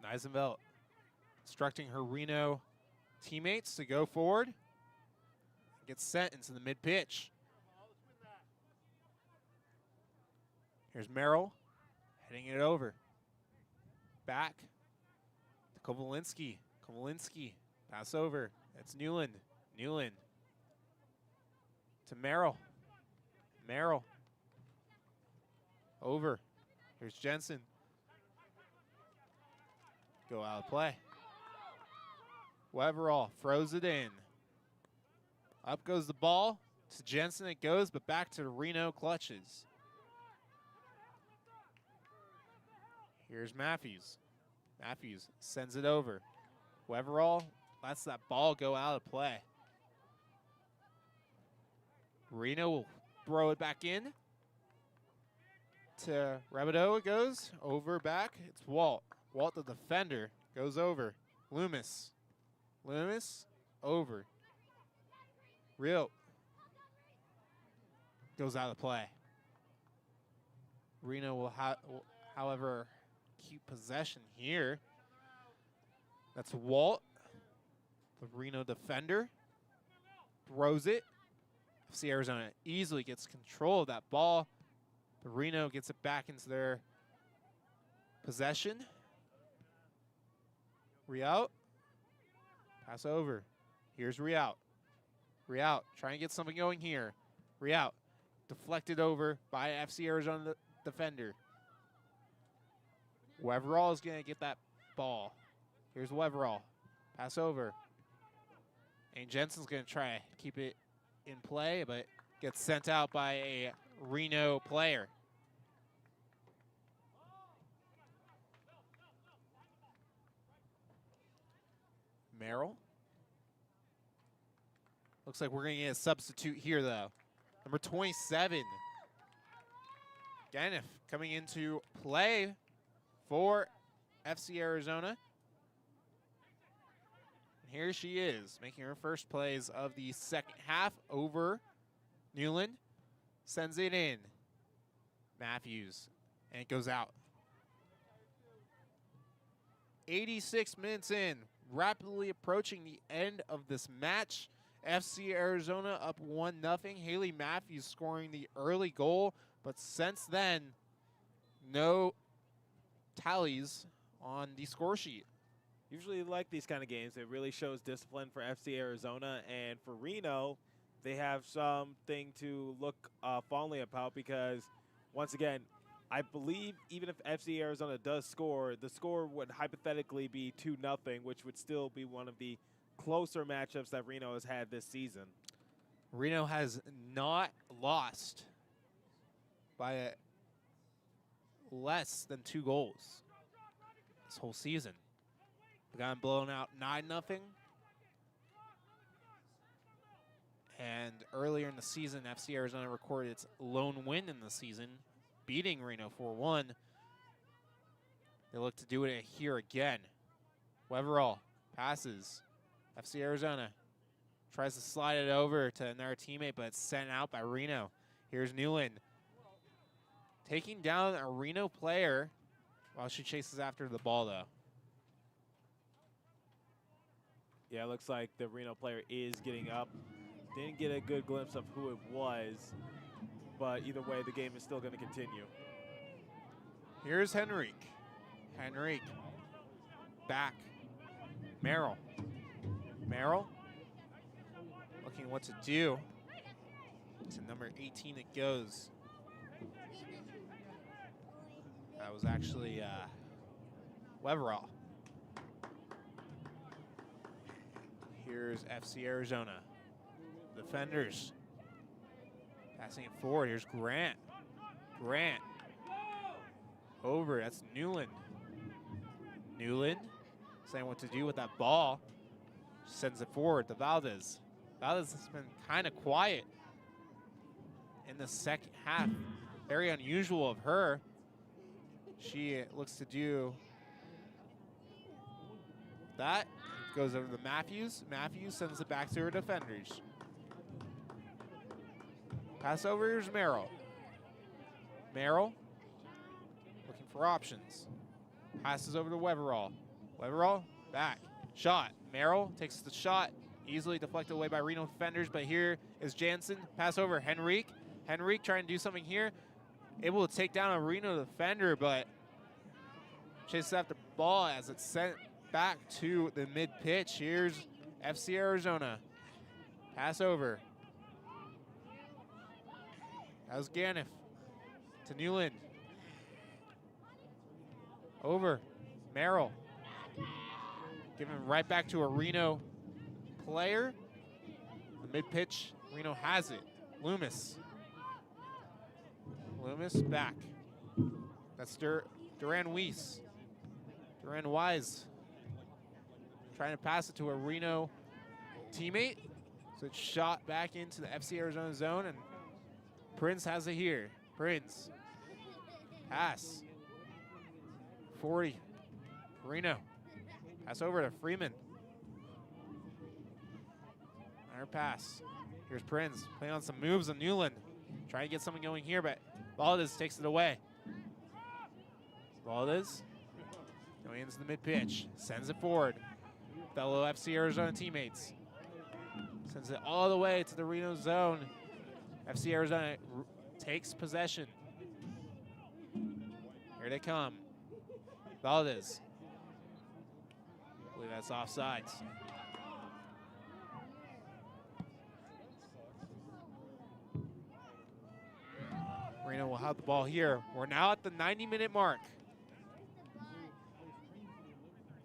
Neisenfeld instructing her Reno teammates to go forward. Gets sent into the mid-pitch. Here's Merrill heading it over. Back to Kovalinski. Kovalinski pass over. That's Newland. Newland to Merrill. Merrill over. Here's Jensen. Go out of play. Weverall throws it in. Up goes the ball. To Jensen it goes, but back to Reno clutches. Here's Matthews. Matthews sends it over. Weverall lets that ball go out of play. Reno will throw it back in. To Rabideau it goes. Over back. It's Walt. Walt the defender goes over. Loomis. Loomis over. Real goes out of play. Reno will however keep possession here. That's Walt, the Reno defender. Throws it FC Arizona easily gets control of that ball. But Reno gets it back into their possession. Riault. Pass over. Here's Riault. Riault trying to get something going here. Riault deflected over by FC Arizona defender. Weverall is going to get that ball. Here's Weverall. Pass over. And Jensen's going to try to keep it in play, but gets sent out by a Reno player. Merrill. Looks like we're going to get a substitute here, though. Number 27. Ganef coming into play for FC Arizona. And here she is, making her first plays of the second half over Newland. Sends it in. Matthews. And it goes out. 86 minutes in. Rapidly approaching the end of this match. FC Arizona up 1-0. Haley Matthews scoring the early goal. But since then, no tallies on the score sheet. Usually like these kind of games. It really shows discipline for FC Arizona. And for Reno, they have something to look fondly about because, once again, I believe even if FC Arizona does score, the score would hypothetically be 2-0, which would still be one of the closer matchups that Reno has had this season. Reno has not lost by less than 2 goals this whole season. We got blown out 9-0. And earlier in the season, FC Arizona recorded its lone win in the season, beating Reno 4-1. They look to do it here again. Weverall passes. FC Arizona tries to slide it over to another teammate, but it's sent out by Reno. Here's Newland. Taking down a Reno player while she chases after the ball, though. Yeah, it looks like the Reno player is getting up. Didn't get a good glimpse of who it was, but either way, the game is still going to continue. Here's Henrique. Henrique back. Merrill. Merrill looking what to do. To number 18 it goes. That was actually Weverall. Here's FC Arizona. Defenders. Passing it forward. Here's Grant. Grant. Over. That's Newland. Newland saying what to do with that ball. Sends it forward to Valdez. Valdez has been kind of quiet in the second half. Very unusual of her. She looks to do that. Goes over to Matthews. Matthews sends it back to her defenders. Pass over, here's Merrill. Merrill looking for options. Passes over to Weverall. Weverall back. Shot. Merrill takes the shot. Easily deflected away by Reno defenders, but here is Jansen. Pass over Henrique. Henrique trying to do something here. Able to take down a Reno defender, but chases after the ball as it's sent back to the mid-pitch. Here's FC Arizona. Pass over. That was Ganef to Newland. Over. Merrill. Giving right back to a Reno player. The mid-pitch, Reno has it. Loomis. Loomis back. That's Duran Weiss. Duran Wise. Trying to pass it to a Reno teammate. So it's shot back into the FC Arizona zone, and Prince has it here. Prince. Pass. 40. Reno. Pass over to Freeman. Another pass. Here's Prince playing on some moves on Newland. Trying to get something going here, but Valdez takes it away. Valdez going into the mid-pitch. Sends it forward. Fellow FC Arizona teammates. Sends it all the way to the Reno zone. FC Arizona takes possession. Here they come. Valdez. I believe that's offsides. Reno will have the ball here. We're now at the 90-minute mark.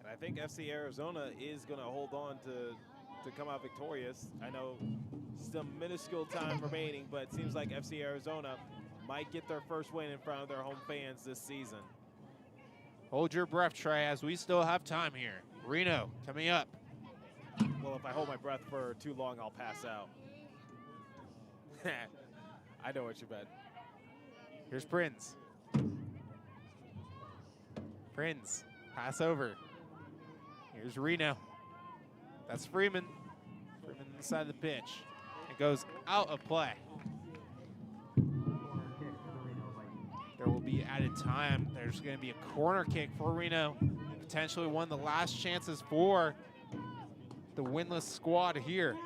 And I think FC Arizona is going to hold on to come out victorious. I know still minuscule time remaining, but it seems like FC Arizona might get their first win in front of their home fans this season. Hold your breath, Trey, as we still have time here. Reno coming up. Well, if I hold my breath for too long, I'll pass out. I know what you meant. Here's Prinz. Prinz, pass over. Here's Reno. That's Freeman. Freeman inside the pitch. It goes out of play. There will be added time. There's going to be a corner kick for Reno. Potentially one of the last chances for the winless squad here.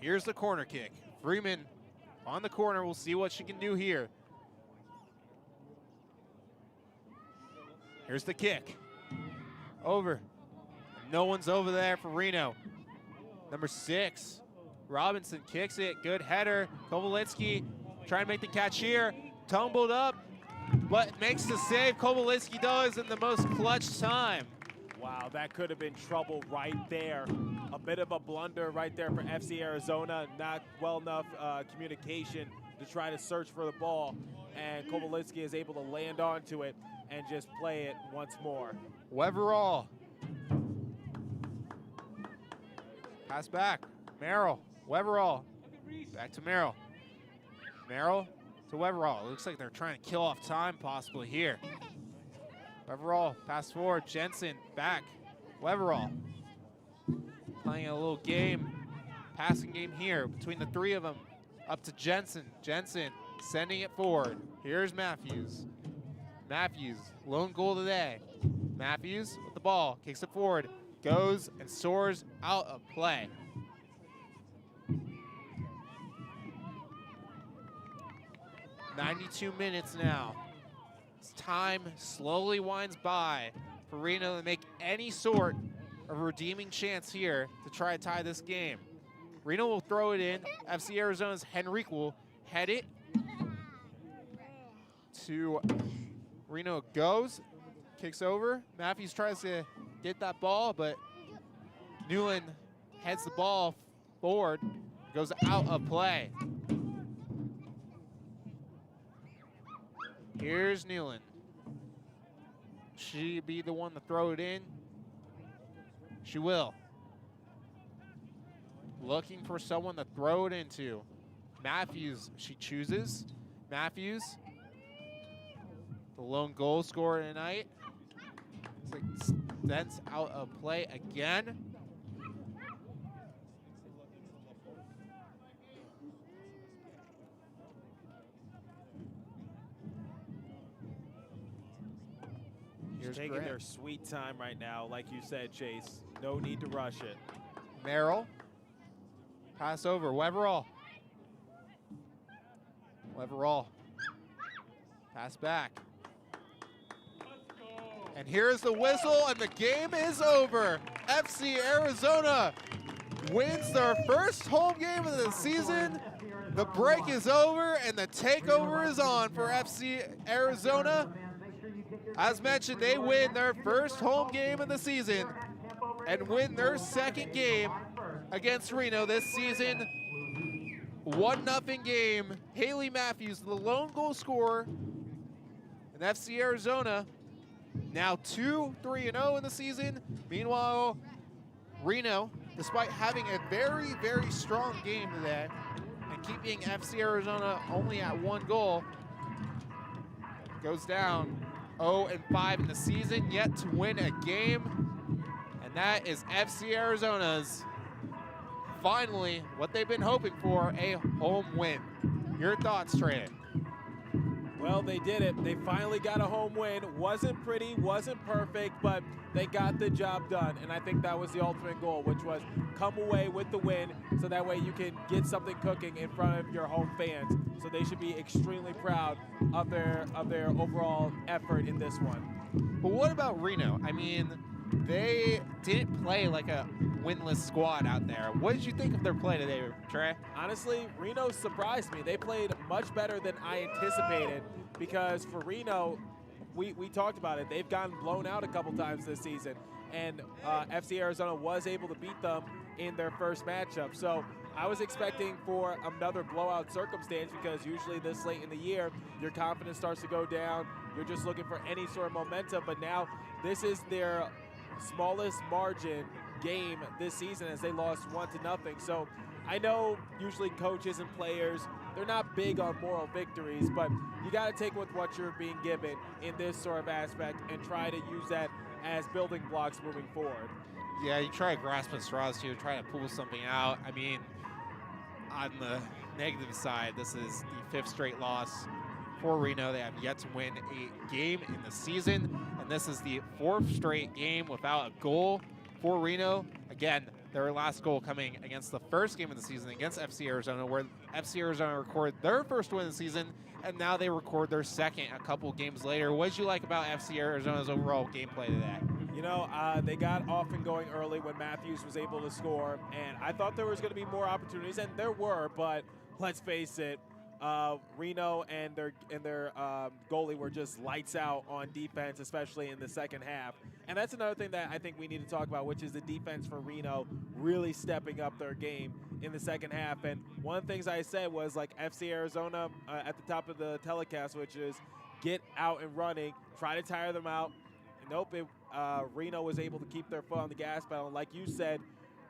Here's the corner kick. Freeman on the corner. We'll see what she can do here. Here's the kick. Over. No one's over there for Reno. Number 6. Robinson kicks it. Good header. Kovalitsky trying to make the catch here. Tumbled up, but makes the save. Kovalitsky does in the most clutch time. Wow, that could have been trouble right there. A bit of a blunder right there for FC Arizona. Not well enough communication to try to search for the ball. And Kovalitsky is able to land onto it and just play it once more. Weverall. Pass back. Merrill. Weverall. Back to Merrill. Merrill to Weverall. Looks like they're trying to kill off time possibly here. Weverall, pass forward. Jensen, back. Weverall. Playing a little game, passing game here between the three of them. Up to Jensen. Jensen sending it forward. Here's Matthews. Matthews, lone goal today. Matthews with the ball, kicks it forward. Goes and soars out of play. "92 minutes now. As time slowly winds by for Reno to make any sort of redeeming chance here to try to tie this game. Reno will throw it in. FC Arizona's Henrique will head it to Reno. Goes, kicks over. Matthews tries to get that ball, but Newland heads the ball forward, goes out of play. Here's Newland. She be the one to throw it in. She will. Looking for someone to throw it into. Matthews, she chooses. Matthews, the lone goal scorer tonight. Extends out of play again. Here's taking Grant. their sweet time right now, like you said, Chase. No need to rush it. Merrill. Pass over. Weverall. Weverall. Pass back. And here's the whistle, and the game is over. FC Arizona wins their first home game of the season. The break is over, and the takeover is on for FC Arizona. As mentioned, they win their first home game of the season and win their second game against Reno this season. 1-0 game. Haley Matthews, the lone goal scorer. And FC Arizona now 2-3-0 in the season. Meanwhile, Reno, despite having a very, very strong game today and keeping FC Arizona only at 1 goal, goes down 0-5 in the season, yet to win a game. And that is FC Arizona's, finally, what they've been hoping for, a home win. Your thoughts, Trey? Well, they did it. They finally got a home win. Wasn't pretty, wasn't perfect, but they got the job done. And I think that was the ultimate goal, which was come away with the win so that way you can get something cooking in front of your home fans. So they should be extremely proud of their overall effort in this one. But what about Reno? I mean, they didn't play like a winless squad out there. What did you think of their play today, Trey? Honestly, Reno surprised me. They played much better than I anticipated because for Reno, we talked about it. They've gotten blown out a couple times this season, and FC Arizona was able to beat them in their first matchup. So I was expecting for another blowout circumstance because usually this late in the year, your confidence starts to go down. You're just looking for any sort of momentum, but now this is their smallest margin game this season as they lost 1-0. So I know usually coaches and players, they're not big on moral victories, but you got to take with what you're being given in this sort of aspect and try to use that as building blocks moving forward. Yeah, you try to grasp at straws here, try to pull something out. I mean, on the negative side, this is the 5th straight loss for Reno. They have yet to win a game in the season, and this is the 4th straight game without a goal for Reno. Again, their last goal coming against the first game of the season against FC Arizona, where FC Arizona recorded their first win of the season, and now they record their second a couple games later. What did you like about FC Arizona's overall gameplay today? You know, they got off and going early when Matthews was able to score, and I thought there was going to be more opportunities, and there were, but let's face it, Reno and their goalie were just lights out on defense, especially in the second half. And that's another thing that I think we need to talk about, which is the defense for Reno really stepping up their game in the second half. And one of the things I said was like FC Arizona at the top of the telecast, which is get out and running, try to tire them out. And nope, Reno was able to keep their foot on the gas pedal. And like you said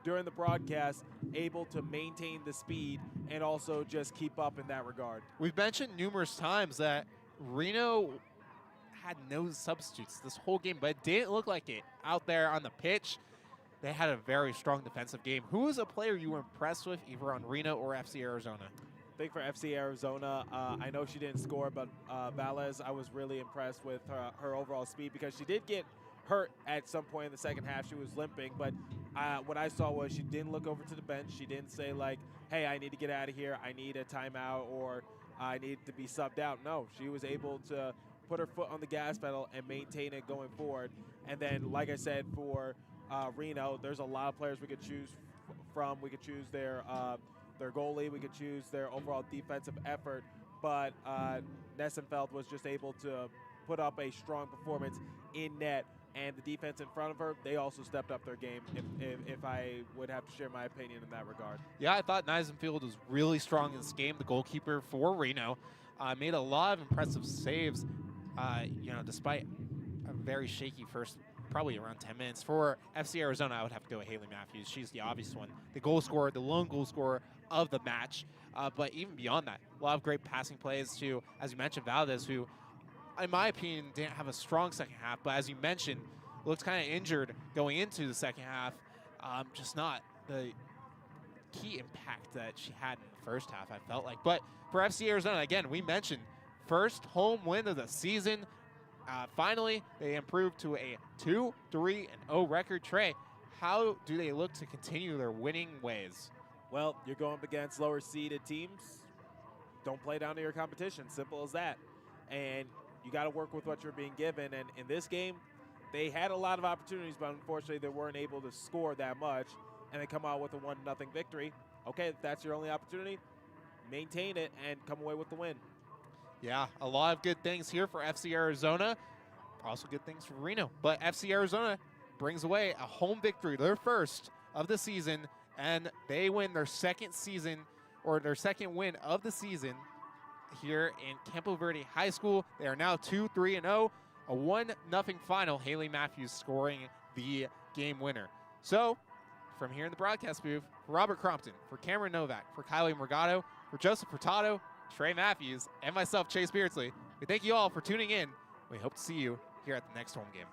during the broadcast, able to maintain the speed and also just keep up in that regard. We've mentioned numerous times that Reno had no substitutes this whole game, but it didn't look like it out there on the pitch. They had a very strong defensive game. Who was a player you were impressed with, either on Reno or FC Arizona? I think for FC Arizona, I know she didn't score, but Valles, I was really impressed with her overall speed because she did get hurt at some point in the second half. She was limping, but what I saw was she didn't look over to the bench. She didn't say like, hey, I need to get out of here. I need a timeout or I need to be subbed out. No, she was able to put her foot on the gas pedal and maintain it going forward. And then, like I said, for Reno, there's a lot of players we could choose from. We could choose their goalie. We could choose their overall defensive effort. But Nessenfeld was just able to put up a strong performance in net. And the defense in front of her, they also stepped up their game, if I would have to share my opinion in that regard. Yeah, I thought Nessenfeld was really strong in this game. The goalkeeper for Reno made a lot of impressive saves, despite a very shaky first, probably around 10 minutes. For FC Arizona, I would have to go with Haley Matthews. She's the obvious one. The goal scorer, the lone goal scorer of the match. But even beyond that, a lot of great passing plays to, as you mentioned, Valdez, who, in my opinion, didn't have a strong second half, but as you mentioned, looked kind of injured going into the second half. Just not the key impact that she had in the first half, I felt like. But for FC Arizona, again, we mentioned first home win of the season. Finally, they improved to a 2-3-0 record. Trey, how do they look to continue their winning ways? Well, you're going up against lower seeded teams. Don't play down to your competition. Simple as that. And you got to work with what you're being given. And in this game, they had a lot of opportunities, but unfortunately they weren't able to score that much. And they come out with a 1-0 victory. Okay, if that's your only opportunity, maintain it and come away with the win. Yeah, a lot of good things here for FC Arizona. Also good things for Reno. But FC Arizona brings away a home victory, their first of the season, and they win their second win of the season here in Campo Verde High School. They are now 2-3-0, a 1-0 final. Haley Matthews scoring the game winner. So, from here in the broadcast booth, for Robert Crompton, for Cameron Novak, for Kylie Morgado, for Joseph Furtado, Trey Matthews, and myself, Chase Beardsley, we thank you all for tuning in. We hope to see you here at the next home game.